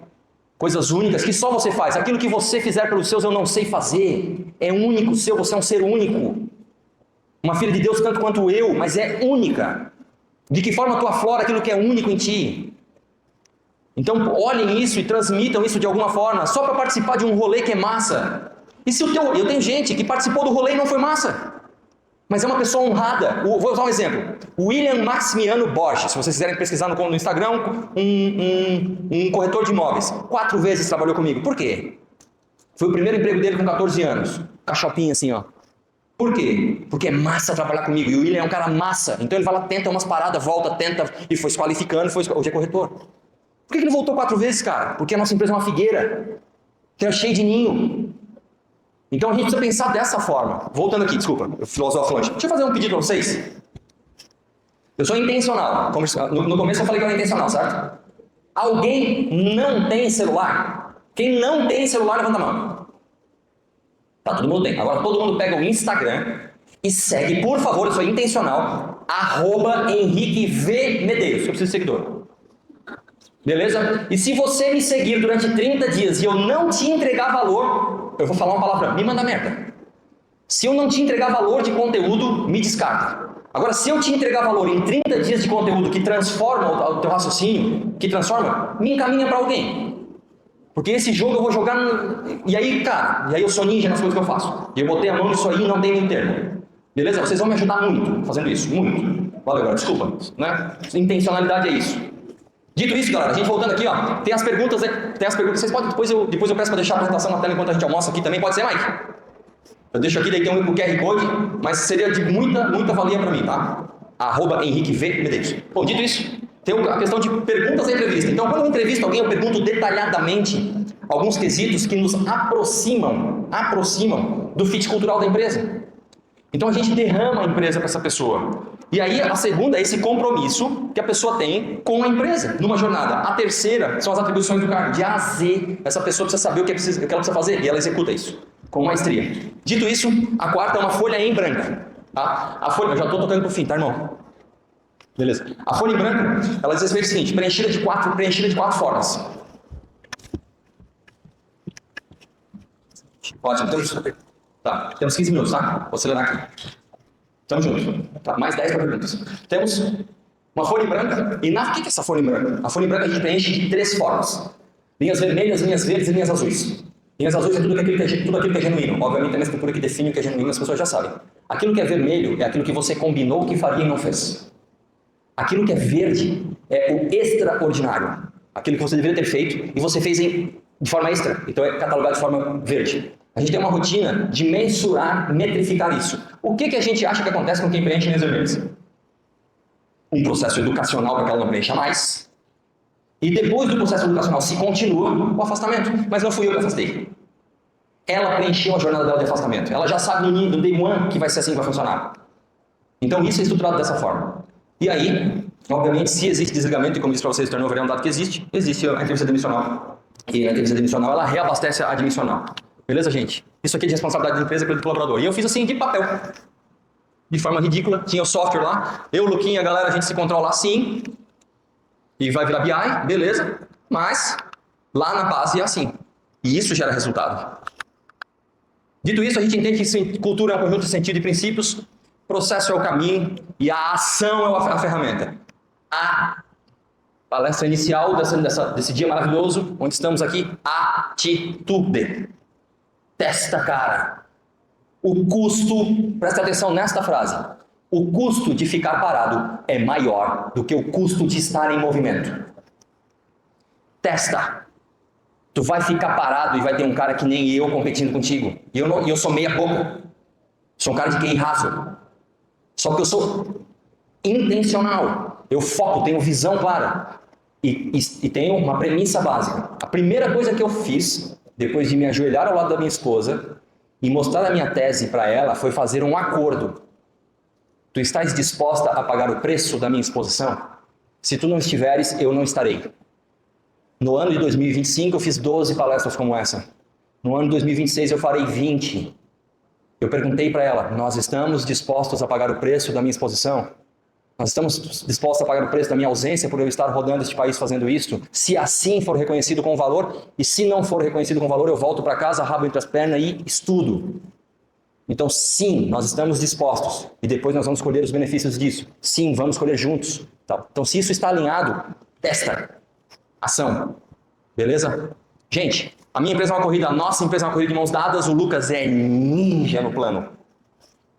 coisas únicas que só você faz. Aquilo que você fizer pelos seus eu não sei fazer. É único seu, você é um ser único. Uma filha de Deus tanto quanto eu, mas é única. De que forma tu aflora aquilo que é único em ti? Então olhem isso e transmitam isso de alguma forma, só para participar de um rolê que é massa. E se eu tenho gente que participou do rolê e não foi massa, mas é uma pessoa honrada. Vou usar um exemplo. William Maximiano Borges, se vocês quiserem pesquisar no Instagram, um corretor de imóveis. 4 vezes trabalhou comigo. Por quê? Foi o primeiro emprego dele com 14 anos. Cachopinho assim, ó. Por quê? Porque é massa trabalhar comigo. E o William é um cara massa. Então ele vai lá, tenta umas paradas, volta, tenta, e foi se qualificando, hoje é corretor. Por que ele voltou 4 vezes, cara? Porque a nossa empresa é uma figueira. Que é cheia de ninho. Então a gente precisa pensar dessa forma. Voltando aqui, desculpa, eu filosofo longe. Deixa eu fazer um pedido para vocês. Eu sou intencional. No começo eu falei que eu era intencional, certo? Alguém não tem celular? Quem não tem celular, levanta a mão. Tá, todo mundo tem. Agora todo mundo pega o Instagram e segue, por favor, eu sou intencional, @HenriqueV Medeiros, eu preciso de seguidor. Beleza? E se você me seguir durante 30 dias e eu não te entregar valor, eu vou falar uma palavra, me manda merda. Se eu não te entregar valor de conteúdo, me descarta. Agora, se eu te entregar valor em 30 dias de conteúdo que transforma o teu raciocínio, que transforma, me encaminha para alguém. Porque esse jogo eu vou jogar... E aí, cara, eu sou ninja nas coisas que eu faço. E eu botei a mão nisso aí e não tem meio termo. Beleza? Vocês vão me ajudar muito fazendo isso, muito. Valeu, agora, desculpa. Né? Intencionalidade é isso. Dito isso, galera, a gente voltando aqui, ó, tem as perguntas, vocês podem, depois eu peço para deixar a apresentação na tela enquanto a gente almoça aqui também, pode ser, Mike? Eu deixo aqui, daí tem um QR Code, mas seria de muita valia para mim, tá? @HenriqueV Medeiros. Bom, dito isso, tem a questão de perguntas da entrevista. Então, quando eu entrevisto alguém, eu pergunto detalhadamente alguns quesitos que nos aproximam do fit cultural da empresa. Então a gente derrama a empresa para essa pessoa. E aí a segunda é esse compromisso que a pessoa tem com a empresa, numa jornada. A terceira são as atribuições do cargo, de A a Z. Essa pessoa precisa saber o que ela precisa fazer e ela executa isso, com maestria. Dito isso, a quarta é uma folha em branco. Tá? A folha, eu já estou tocando pro fim, tá, irmão? Beleza. A folha em branco, ela diz respeito ao seguinte, preenchida de quatro formas. Ótimo, temos 15 minutos, tá? Vou acelerar aqui. Tamo junto. Tá, mais 10 perguntas. Temos uma folha em branca. E o que é essa folha em branca? A folha em branca a gente preenche de 3 formas. Linhas vermelhas, linhas verdes e linhas azuis. Linhas azuis é tudo aquilo que é genuíno. Obviamente, é a estrutura que define o que é genuíno, as pessoas já sabem. Aquilo que é vermelho é aquilo que você combinou que faria e não fez. Aquilo que é verde é o extraordinário. Aquilo que você deveria ter feito e você fez de forma extra. Então é catalogado de forma verde. A gente tem uma rotina de mensurar, metrificar isso. O que a gente acha que acontece com quem preenche linhas vermelhas? Um processo educacional para que ela não preencha mais. E depois do processo educacional se continua o afastamento. Mas não fui eu que afastei. Ela preencheu a jornada dela de afastamento. Ela já sabe no day one que vai ser assim que vai funcionar. Então isso é estruturado dessa forma. E aí, obviamente, se existe desligamento, e como disse para vocês, turnover é um dado que existe a entrevista admissional. E a entrevista admissional, ela reabastece a admissional. Beleza, gente? Isso aqui é de responsabilidade da empresa pelo colaborador. E eu fiz assim, de papel. De forma ridícula. Tinha o software lá. Eu, Luquinha, a galera, a gente se controla assim. E vai virar BI, beleza. Mas, lá na base é assim. E isso gera resultado. Dito isso, a gente entende que cultura é um conjunto de sentido e princípios. Processo é o caminho e a ação é a ferramenta. A palestra inicial desse dia maravilhoso, onde estamos aqui, atitude. Testa, cara. O custo, presta atenção nesta frase, o custo de ficar parado é maior do que o custo de estar em movimento. Testa. Tu vai ficar parado e vai ter um cara que nem eu competindo contigo. E eu sou meia boca. Sou um cara de QI raso. Só que eu sou intencional. Eu foco, tenho visão clara. E tenho uma premissa básica. A primeira coisa que eu fiz, depois de me ajoelhar ao lado da minha esposa e mostrar a minha tese para ela, foi fazer um acordo. Tu estás disposta a pagar o preço da minha exposição? Se tu não estiveres, eu não estarei. No ano de 2025 eu fiz 12 palestras como essa. No ano de 2026 eu farei 20. Eu perguntei para ela, nós estamos dispostos a pagar o preço da minha exposição? Nós estamos dispostos a pagar o preço da minha ausência por eu estar rodando este país fazendo isto? Se assim for reconhecido com valor, e se não for reconhecido com valor, eu volto para casa, rabo entre as pernas e estudo. Então sim, nós estamos dispostos. E depois nós vamos colher os benefícios disso. Sim, vamos colher juntos. Tá? Então se isso está alinhado, testa. Ação. Beleza? Gente, a minha empresa é uma corrida, a nossa empresa é uma corrida de mãos dadas, o Lucas é ninja no plano.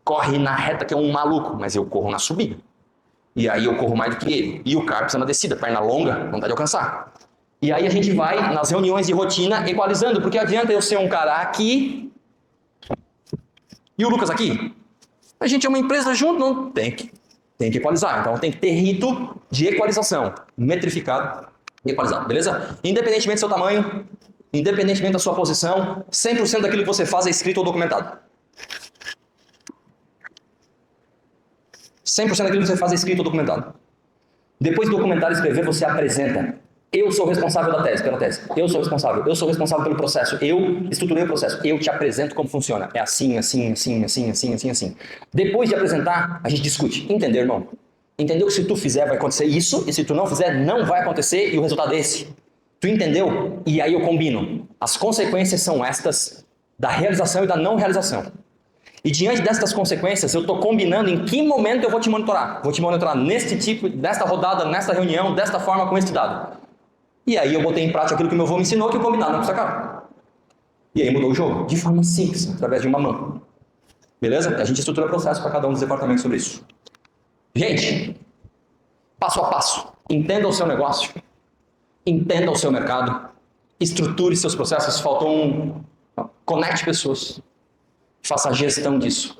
Corre na reta que é um maluco, mas eu corro na subida. E aí eu corro mais do que ele. E o cara precisa na descida, perna longa, vontade de alcançar. E aí a gente vai nas reuniões de rotina equalizando, porque adianta eu ser um cara aqui e o Lucas aqui. A gente é uma empresa junto, não tem que equalizar. Então tem que ter rito de equalização, metrificado e equalizado, beleza? Independentemente do seu tamanho, independentemente da sua posição, 100% daquilo que você faz é escrito ou documentado. 100% daquilo que você faz é escrito ou documentado. Depois de documentar e escrever, você apresenta. Eu sou responsável pela tese. Eu sou responsável pelo processo. Eu estruturei o processo. Eu te apresento como funciona. É assim, assim, assim, assim, assim, assim, assim. Depois de apresentar, a gente discute. Entendeu, irmão? Entendeu que se tu fizer vai acontecer isso, e se tu não fizer, não vai acontecer, e o resultado é esse. Tu entendeu? E aí eu combino. As consequências são estas da realização e da não realização. E diante destas consequências, eu estou combinando em que momento eu vou te monitorar. Vou te monitorar neste tipo, desta rodada, nesta reunião, desta forma, com este dado. E aí eu botei em prática aquilo que meu avô me ensinou, que o combinado não custa caro. E aí mudou o jogo, de forma simples, através de uma mão. Beleza? A gente estrutura o processo para cada um dos departamentos sobre isso. Gente, passo a passo, entenda o seu negócio, entenda o seu mercado, estruture seus processos, faltou conecte pessoas. Faça a gestão disso.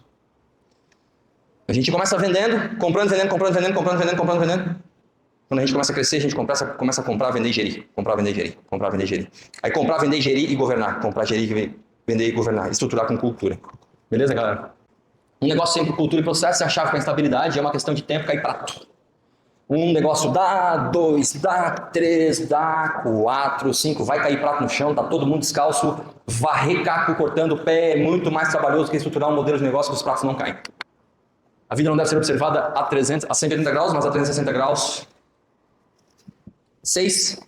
A gente começa vendendo, comprando, vendendo, comprando, vendendo, comprando, vendendo, comprando, vendendo. Quando a gente começa a crescer, a gente começa a comprar, vender e gerir. Comprar, vender e gerir. Comprar, vender e gerir. Aí comprar, vender, gerir e governar. Comprar, gerir, vender e governar. Estruturar com cultura. Beleza, galera? Um negócio sempre cultura e processo é a chave para a instabilidade, é uma questão de tempo cair prato. Um negócio dá 2, dá 3, dá 4, 5, vai cair prato no chão, tá todo mundo descalço, varrer caco cortando o pé é muito mais trabalhoso que estruturar um modelo de negócio que os pratos não caem. A vida não deve ser observada a 180 graus, mas a 360 graus. 6.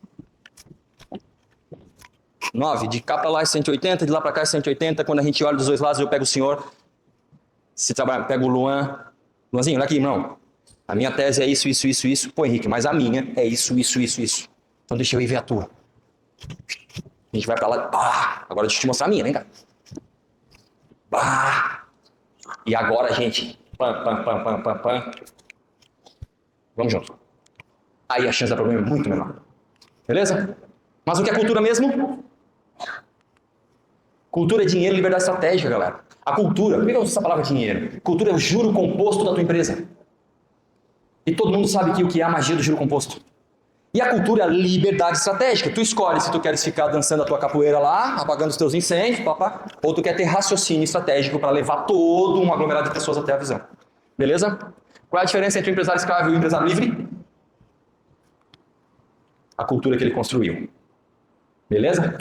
9. De cá para lá é 180, de lá para cá é 180. Quando a gente olha dos dois lados, eu pego o senhor. Se trabalha, pego o Luan. Luanzinho, olha aqui, irmão. A minha tese é isso, isso, isso, isso. Pô, Henrique, mas a minha é isso, isso, isso, isso. Então deixa eu ir ver a tua. A gente vai pra lá. Bah, agora deixa eu te mostrar a minha, vem cá. Bah. E agora, gente, pam. Vamos junto. Aí a chance de dar problema é muito menor. Beleza? Mas o que é cultura mesmo? Cultura é dinheiro e liberdade estratégica, galera. A cultura, por que eu uso essa palavra dinheiro? Cultura é o juro composto da tua empresa. E todo mundo sabe que o que é a magia do juro composto. E a cultura é a liberdade estratégica. Tu escolhe se tu queres ficar dançando a tua capoeira lá, apagando os teus incêndios, papá, ou tu quer ter raciocínio estratégico para levar todo um aglomerado de pessoas até a visão. Beleza? Qual é a diferença entre o empresário escravo e o empresário livre? A cultura que ele construiu. Beleza?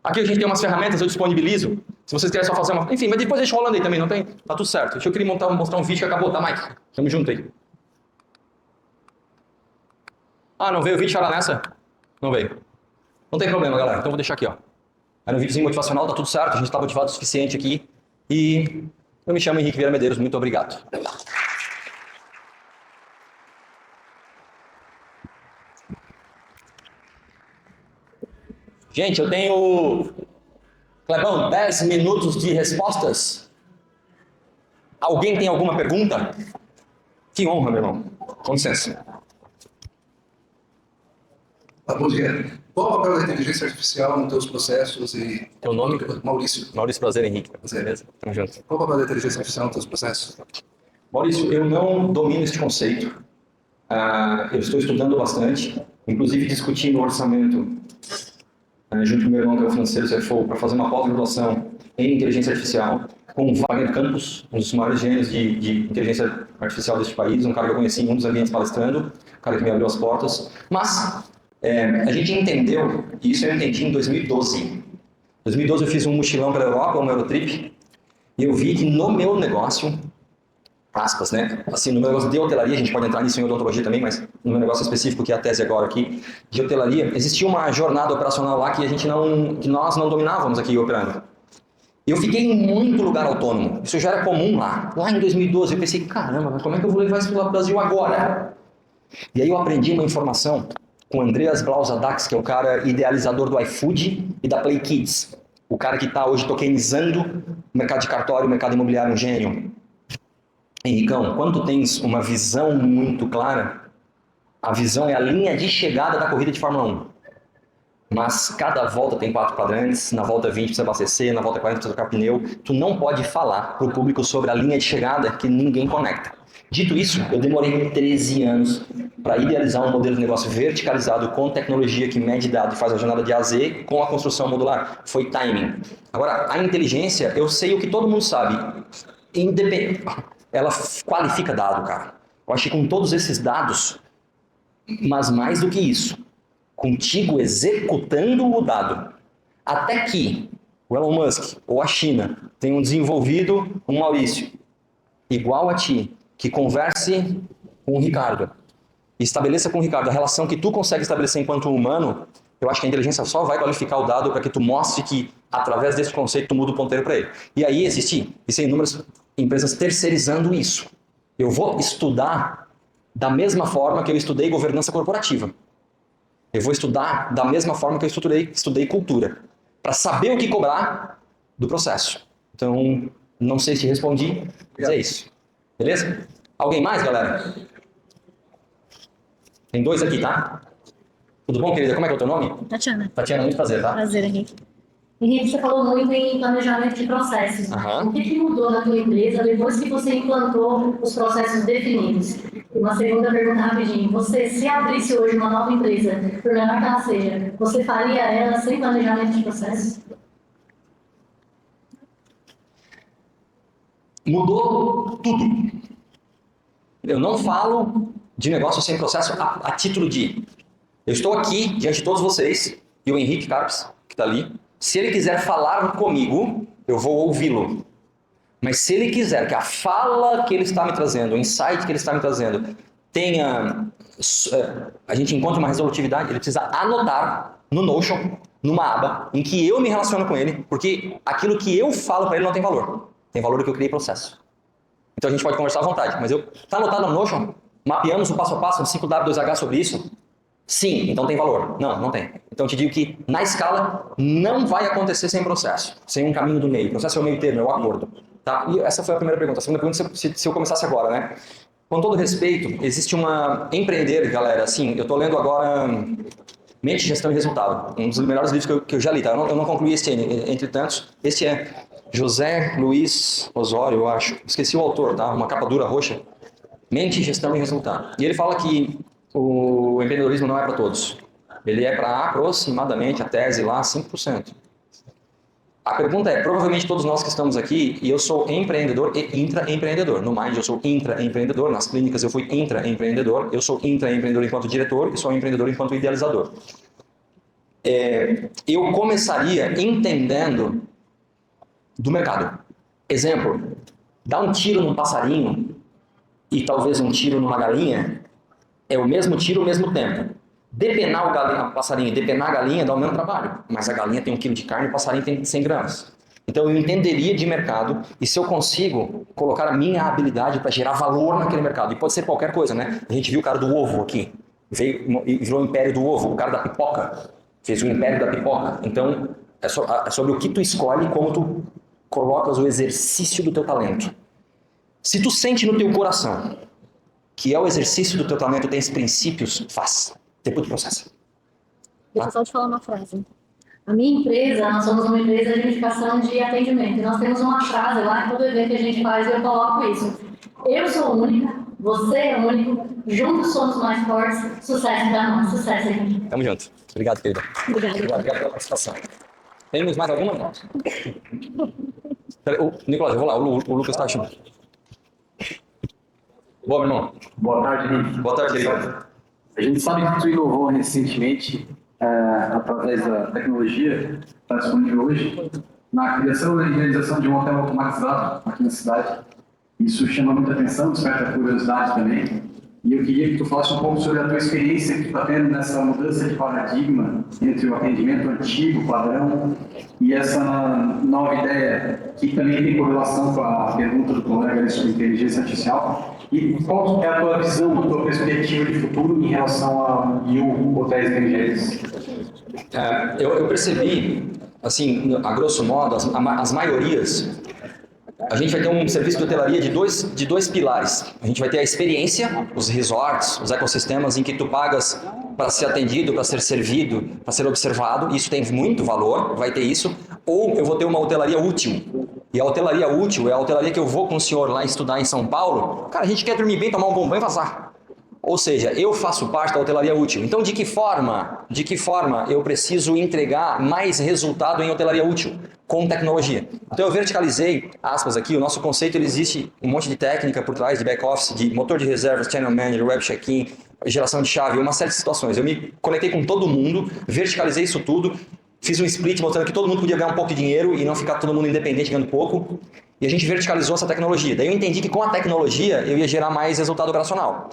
Aqui a gente tem umas ferramentas, eu disponibilizo. Se vocês querem só fazer uma... Enfim, mas depois deixa rolando aí também, não tem? Tá tudo certo. Deixa eu queria mostrar um vídeo que acabou, tá, Mike? Tamo junto aí. Ah, não veio o vídeo chorar nessa? Não veio. Não tem problema, galera. Então eu vou deixar aqui, ó. Era um videozinho motivacional, tá tudo certo. A gente tá motivado o suficiente aqui. E eu me chamo Henrique Vieira Medeiros. Muito obrigado. Gente, eu tenho... Clebão, 10 minutos de respostas. Alguém tem alguma pergunta? Que honra, meu irmão. Com licença. Bom dia. Qual o papel da inteligência artificial nos teus processos e... Teu nome? Maurício. Maurício, prazer, Henrique. Prazer. Beleza? Tamo junto. Qual o papel da inteligência artificial nos teus processos? Maurício, eu não domino este conceito. Eu estou estudando bastante, inclusive discutindo o orçamento junto com o meu irmão, que é o financeiro CFO, para fazer uma pós-graduação em inteligência artificial com o Wagner Campos, um dos maiores gênios de inteligência artificial deste país, um cara que eu conheci em um dos ambientes palestrando, um cara que me abriu as portas. Mas a gente entendeu, e isso eu entendi em 2012. Em 2012 eu fiz um mochilão pela Europa, um Eurotrip, e eu vi que no meu negócio, aspas, né? Assim, no meu negócio de hotelaria, a gente pode entrar nisso em odontologia também, mas no meu negócio específico, que é a tese agora aqui, de hotelaria, existia uma jornada operacional lá que nós não dominávamos aqui operando. Eu fiquei em muito lugar autônomo, isso já era comum lá. Lá em 2012 eu pensei, caramba, mas como é que eu vou levar isso para o Brasil agora? E aí eu aprendi uma informação com o Andreas Blausadax, que é o cara idealizador do iFood e da Play Kids. O cara que está hoje tokenizando o mercado de cartório, o mercado imobiliário, um gênio. Henricão, quando tu tens uma visão muito clara, a visão é a linha de chegada da corrida de Fórmula 1. Mas cada volta tem 4 quadrantes, na volta 20 precisa abastecer, na volta 40 precisa trocar pneu. Tu não pode falar para o público sobre a linha de chegada que ninguém conecta. Dito isso, eu demorei 13 anos para idealizar um modelo de negócio verticalizado com tecnologia que mede dados e faz a jornada de A a Z com a construção modular. Foi timing. Agora, a inteligência, eu sei o que todo mundo sabe. Ela qualifica dado, cara. Eu acho que com todos esses dados, mas mais do que isso, contigo executando o dado, até que o Elon Musk ou a China tenham desenvolvido um Maurício igual a ti, que converse com o Ricardo, e estabeleça com o Ricardo a relação que tu consegue estabelecer enquanto humano, eu acho que a inteligência só vai qualificar o dado para que tu mostre que, através desse conceito, tu muda o ponteiro para ele. E aí existem inúmeras empresas terceirizando isso. Eu vou estudar da mesma forma que eu estudei governança corporativa. Eu vou estudar da mesma forma que eu estudei cultura, para saber o que cobrar do processo. Então, não sei se respondi, mas é isso. Beleza? Alguém mais, galera? Tem 2 aqui, tá? Tudo bom, querida? Como é que é o teu nome? Tatiana. Tatiana, muito prazer, tá? Prazer, Henrique. Henrique, você falou muito em planejamento de processos. O que mudou na tua empresa depois que você implantou os processos definidos? E uma segunda pergunta rapidinho. Você, se abrisse hoje uma nova empresa, por menor que ela seja, você faria ela sem planejamento de processos? Mudou tudo. Eu não falo de negócio sem processo a título de... Eu estou aqui diante de todos vocês, e o Henrique Carpes, que está ali. Se ele quiser falar comigo, eu vou ouvi-lo. Mas se ele quiser que a fala que ele está me trazendo, o insight que ele está me trazendo, a gente encontre uma resolutividade, ele precisa anotar no Notion, numa aba, em que eu me relaciono com ele, porque aquilo que eu falo para ele não tem valor. Tem valor do que eu criei processo. Então a gente pode conversar à vontade, mas está anotado no Notion? Mapeamos o passo a passo, um 5W2H sobre isso? Sim, então tem valor. Não, não tem. Então eu te digo que na escala não vai acontecer sem processo, sem um caminho do meio. O processo é o meio termo, é o acordo. Tá? E essa foi a primeira pergunta. A segunda pergunta, se eu começasse agora, né? Com todo respeito, existe uma... Empreender, galera, assim, eu estou lendo agora Mente, Gestão e Resultado, um dos melhores livros que eu já li, tá? Eu não concluí este, entre tantos. Esse é José Luiz Osório, eu acho. Esqueci o autor, tá? Uma capa dura roxa. Mente, Gestão e Resultado. E ele fala que o empreendedorismo não é para todos. Ele é para aproximadamente, a tese lá, 5%. A pergunta é, provavelmente todos nós que estamos aqui, e eu sou empreendedor e intraempreendedor. No Mind eu sou intraempreendedor, nas clínicas eu fui intraempreendedor, eu sou intraempreendedor enquanto diretor e sou empreendedor enquanto idealizador. Eu começaria entendendo do mercado. Exemplo, dar um tiro num passarinho e talvez um tiro numa galinha é o mesmo tiro ao mesmo tempo. Depenar o passarinho e depenar a galinha dá o mesmo trabalho, mas a galinha tem 1 quilo de carne e o passarinho tem 100 gramas. Então eu entenderia de mercado e se eu consigo colocar a minha habilidade para gerar valor naquele mercado, e pode ser qualquer coisa, né? A gente viu o cara do ovo aqui, virou o império do ovo, o cara da pipoca fez o império da pipoca. Então é sobre o que tu escolhe e como tu colocas o exercício do teu talento. Se tu sente no teu coração que é o exercício do teu talento, tem esses princípios, faz. Depois tu processa. Deixa eu só te falar uma frase. A minha empresa, nós somos uma empresa de indicação de atendimento. Nós temos uma frase lá, em todo evento que a gente faz, eu coloco isso. Eu sou única, você é único, juntos somos mais fortes, sucesso para nós, sucesso aí. Tamo junto. Obrigado, querida. Obrigado pela participação. Temos mais alguma? Não. Nicolás, eu vou lá, o Lucas está achando. Boa, meu irmão. Boa tarde, Henrique. Boa tarde, querido. A gente sabe que tu inovou recentemente através da tecnologia que está disponível hoje na criação e realização de um hotel automatizado aqui na cidade. Isso chama muita atenção, desperta curiosidade também. E eu queria que tu falasse um pouco sobre a tua experiência que tu está tendo nessa mudança de paradigma entre o atendimento antigo, padrão, e essa nova ideia, que também tem correlação com a pergunta do colega sobre inteligência artificial. E qual é a tua visão, a tua perspectiva de futuro em relação a hotéis inteligentes? Eu percebi, assim, a grosso modo, as maiorias, a gente vai ter um serviço de hotelaria de dois pilares. A gente vai ter a experiência, os resorts, os ecossistemas em que tu pagas para ser atendido, para ser servido, para ser observado. Isso tem muito valor, vai ter isso. Ou eu vou ter uma hotelaria útil. E a hotelaria útil é a hotelaria que eu vou com o senhor lá estudar em São Paulo. Cara, a gente quer dormir bem, tomar um bom banho e vazar. Ou seja, eu faço parte da hotelaria útil. Então, de que forma eu preciso entregar mais resultado em hotelaria útil? Com tecnologia. Então, eu verticalizei, aspas aqui, o nosso conceito, ele existe um monte de técnica por trás, de back-office, de motor de reservas, channel manager, web check-in, geração de chave, uma série de situações. Eu me conectei com todo mundo, verticalizei isso tudo, fiz um split mostrando que todo mundo podia ganhar um pouco de dinheiro e não ficar todo mundo independente ganhando pouco. E a gente verticalizou essa tecnologia. Daí eu entendi que com a tecnologia eu ia gerar mais resultado operacional.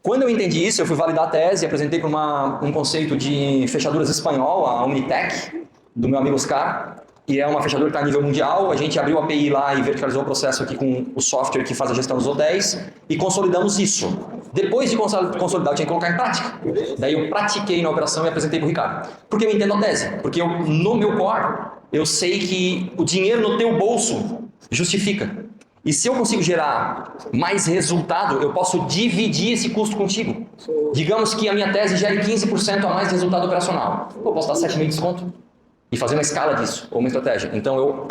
Quando eu entendi isso, eu fui validar a tese, apresentei para um conceito de fechaduras espanhol, a Unitec, do meu amigo Oscar, e é uma fechadura que está a nível mundial. A gente abriu a API lá e verticalizou o processo aqui com o software que faz a gestão dos hotéis e consolidamos isso. Depois de consolidar, eu tinha que colocar em prática. Daí eu pratiquei na operação e apresentei para o Ricardo. Porque eu entendo a tese, porque no meu core, eu sei que o dinheiro no teu bolso justifica. E se eu consigo gerar mais resultado, eu posso dividir esse custo contigo. Digamos que a minha tese gere 15% a mais de resultado operacional. Eu posso dar 7,5% de desconto e fazer uma escala disso, ou uma estratégia. Então eu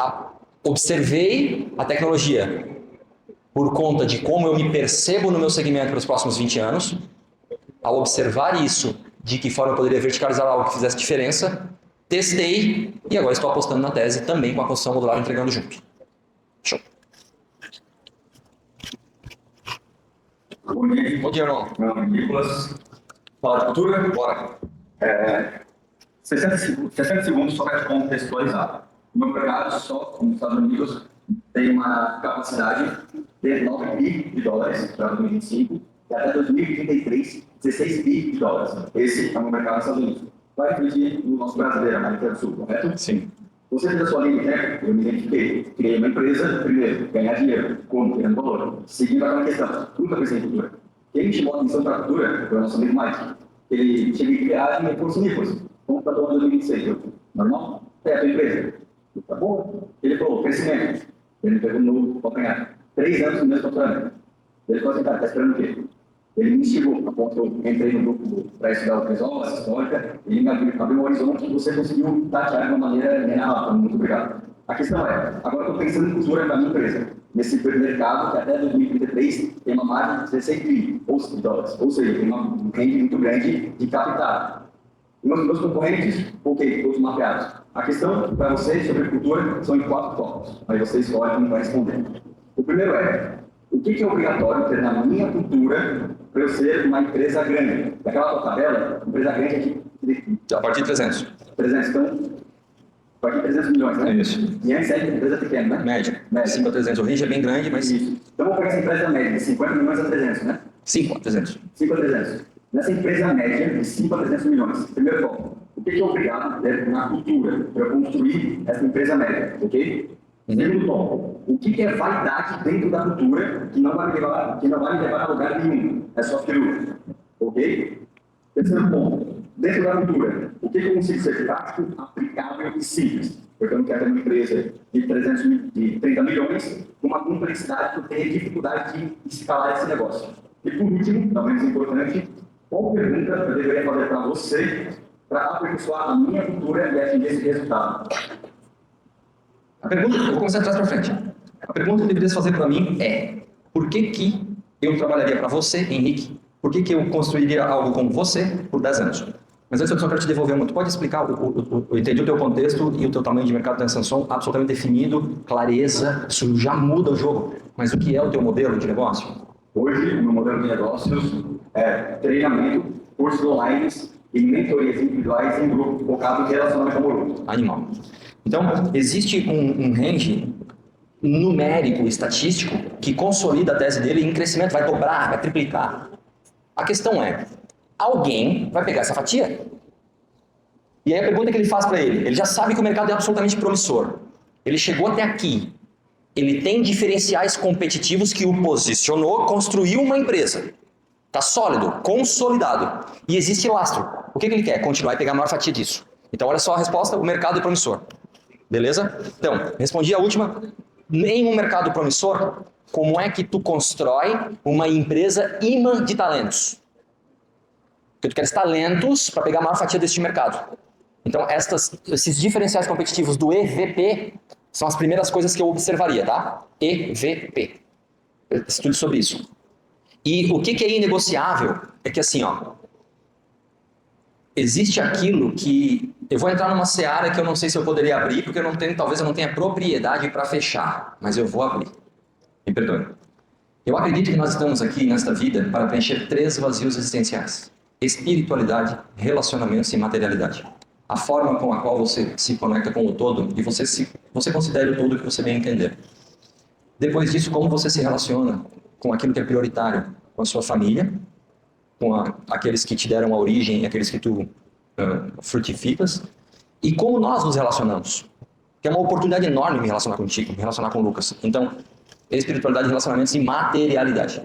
observei a tecnologia por conta de como eu me percebo no meu segmento para os próximos 20 anos. Ao observar isso, de que forma eu poderia verticalizar algo que fizesse diferença, testei e agora estou apostando na tese também com a construção modular entregando junto. Show. Bom dia. Bom dia, irmão. Meu nome é Nicolas. Fala de cultura? Bora. 60 segundos só para te contextualizar. O meu mercado só nos Estados Unidos tem uma capacidade de 9 bi de dólares para 2025 e até 2033, 16 bi de dólares. Esse é o meu mercado nos Estados Unidos. Vai refletir no nosso brasileiro, América do Sul, correto? Sim. Você fez a sua linha de tempo, eu me identifiquei. Criei uma empresa, primeiro, ganhar dinheiro, como? Criando valor. Seguindo aquela questão, nunca pensei em cultura. Quem me chamou a atenção para a cultura foi o nosso amigo Mike. Ele tinha que criar em recursos níveis. Como para todo 2026? Normal? É a tua empresa. Tá bom? Ele falou, crescimento. Ele me pegou no calcanhar. 3 anos no mesmo faturamento. Ele falou assim, cara, tá esperando o quê? Ele me instigou, a ponto que eu entrei no grupo para estudar o Crisol, essa histórica, ele me abriu um horizonte e você conseguiu tatear de uma maneira rápida. Muito obrigado. A questão é, agora eu estou pensando em cultura da minha empresa, nesse mercado que até 2033 tem uma margem de 16 mil dólares, ou seja, tem um range muito grande de capital. E meus concorrentes, ok, todos mapeados. A questão para vocês sobre cultura são em 4 tópicos, aí você escolhe como vai responder. O primeiro é, o que é obrigatório ter na minha cultura para eu ser uma empresa grande? Daquela tua tabela, empresa grande aqui. A partir de 300. 300, então, a partir de 300 milhões, né? É isso. E antes é empresa pequena, né? Média. Média. 5 a 300. O range é bem grande, mas... Isso. Então, vamos pegar essa empresa média, de 50 milhões a 300, né? 5 a 300. 5 a 300. Nessa empresa média, de 5 a 300 milhões, primeiro ponto, o que é obrigado na cultura para eu construir essa empresa média, ok? Segundo ponto, o que é vaidade dentro da cultura que não vai me levar a lugar nenhum? É só firula, ok? Terceiro ponto, dentro da cultura, o que eu consigo ser prático, aplicável e simples? Porque eu não quero ter uma empresa de 30 milhões com uma complexidade que eu tenha dificuldade de escalar esse negócio. E por último, não menos importante, qual pergunta eu deveria fazer para você para aperfeiçoar a minha cultura e atingir esse resultado? A pergunta, eu vou começar de trás para frente. A pergunta que deveria fazer para mim é: por que eu trabalharia para você, Henrique? Por que eu construiria algo com você por 10 anos? Mas antes eu só quero te devolver uma. Tu pode explicar, eu entendi o teu contexto e o teu tamanho de mercado da Samsung absolutamente definido, clareza, isso já muda o jogo. Mas o que é o teu modelo de negócio? Hoje, o meu modelo de negócios é treinamento, cursos online e mentorias individuais em grupo, focado em relacionamento amoroso. Animal. Então, existe um range numérico, estatístico, que consolida a tese dele em crescimento, vai dobrar, vai triplicar. A questão é, alguém vai pegar essa fatia? E aí a pergunta que ele faz para ele já sabe que o mercado é absolutamente promissor. Ele chegou até aqui. Ele tem diferenciais competitivos que o posicionou, construiu uma empresa. Está sólido, consolidado. E existe lastro. O que ele quer? Continuar e pegar a maior fatia disso. Então, olha só a resposta, o mercado é promissor. Beleza? Então, respondi a última. Em um mercado promissor, como é que tu constrói uma empresa imã de talentos? Porque tu queres talentos para pegar a maior fatia deste mercado. Então, esses diferenciais competitivos do EVP são as primeiras coisas que eu observaria, tá? EVP. Estude sobre isso. E o que é inegociável é que assim, ó, existe aquilo que... Eu vou entrar numa seara que eu não sei se eu poderia abrir, porque talvez eu não tenha propriedade para fechar, mas eu vou abrir. Me perdoe. Eu acredito que nós estamos aqui nesta vida para preencher 3 vazios existenciais: espiritualidade, relacionamentos e materialidade. A forma com a qual você se conecta com o todo e você considera o todo que você bem entender. Depois disso, como você se relaciona com aquilo que é prioritário, com a sua família, com aqueles que te deram a origem e aqueles que tu frutificas, e como nós nos relacionamos. Que é uma oportunidade enorme me relacionar contigo, me relacionar com o Lucas. Então, espiritualidade, relacionamentos e materialidade.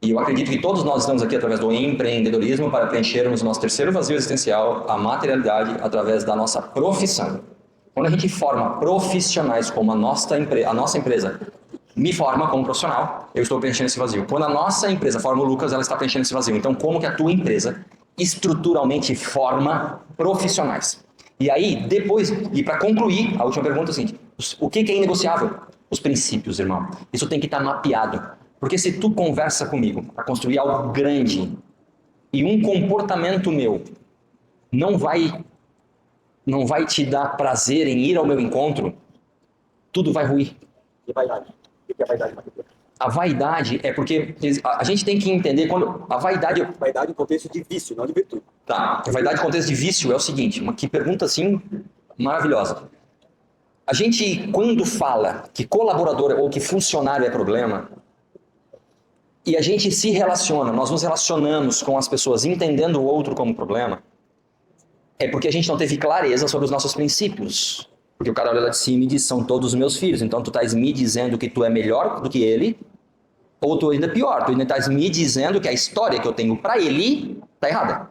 E eu acredito que todos nós estamos aqui através do empreendedorismo para preenchermos o nosso terceiro vazio existencial, a materialidade, através da nossa profissão. Quando a gente forma profissionais como a nossa empresa me forma como profissional, eu estou preenchendo esse vazio. Quando a nossa empresa forma o Lucas, ela está preenchendo esse vazio. Então, como que a tua empresa estruturalmente forma profissionais? E aí, depois, e para concluir, a última pergunta é a seguinte: o que é inegociável? Os princípios, irmão. Isso tem que estar mapeado. Porque se tu conversa comigo para construir algo grande e um comportamento meu não vai te dar prazer em ir ao meu encontro, tudo vai ruir. E vaidade? O que é vaidade? A vaidade é porque a gente tem que entender quando a vaidade... Vaidade em contexto de vício, não de virtude. Tá, a vaidade em contexto de vício é o seguinte, que pergunta assim maravilhosa. A gente, quando fala que colaborador ou que funcionário é problema, e a gente se relaciona, nós nos relacionamos com as pessoas entendendo o outro como problema, é porque a gente não teve clareza sobre os nossos princípios. Porque o cara olha lá de cima e diz, são todos meus filhos, então tu estás me dizendo que tu é melhor do que ele, ou tu ainda pior, tu ainda estás me dizendo que a história que eu tenho para ele está errada.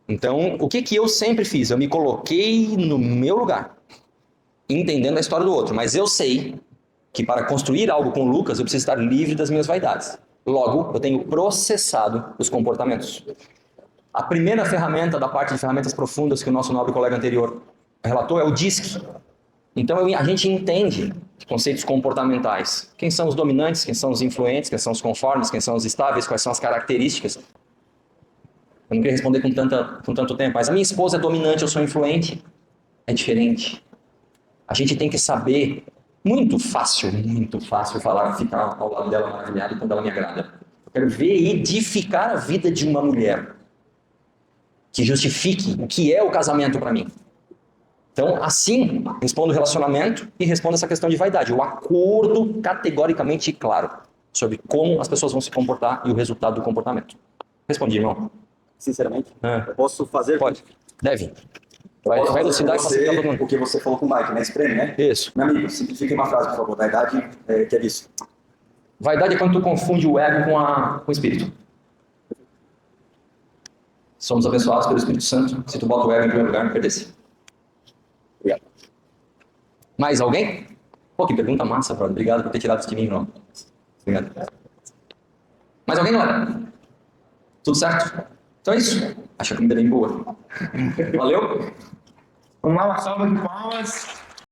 Então, o que eu sempre fiz? Eu me coloquei no meu lugar, entendendo a história do outro, mas eu sei que para construir algo com o Lucas, eu preciso estar livre das minhas vaidades. Logo, eu tenho processado os comportamentos. A primeira ferramenta da parte de ferramentas profundas que o nosso nobre colega anterior relatou é o DISC. Então, a gente entende conceitos comportamentais. Quem são os dominantes, quem são os influentes, quem são os conformes, quem são os estáveis, quais são as características. Eu não queria responder com tanto tempo, mas a minha esposa é dominante, eu sou influente. É diferente. A gente tem que saber, muito fácil falar, ficar ao lado dela maravilhado quando ela me agrada. Eu quero ver e edificar a vida de uma mulher que justifique o que é o casamento para mim. Então, assim, respondo o relacionamento e respondo essa questão de vaidade. O acordo categoricamente claro sobre como as pessoas vão se comportar e o resultado do comportamento. Respondi, irmão. Sinceramente, eu posso fazer... Pode. Deve. Vai elucidar e facilitar todo mundo. O que você falou com o Mike, né? Espreme, né? Isso. Meu amigo, simplifique uma frase, por favor. Vaidade, que é isso? Vaidade é quando tu confunde o ego com o espírito. Somos abençoados pelo Espírito Santo. Se tu bota o ego em primeiro lugar, não perdesse. Obrigado. Mais alguém? Pô, que pergunta massa, brother. Obrigado por ter tirado isso de mim, irmão. Obrigado. Mais alguém, galera? Tudo certo? Então é isso. Acho que a comida é bem boa. Valeu? Vamos lá, uma salva de palmas.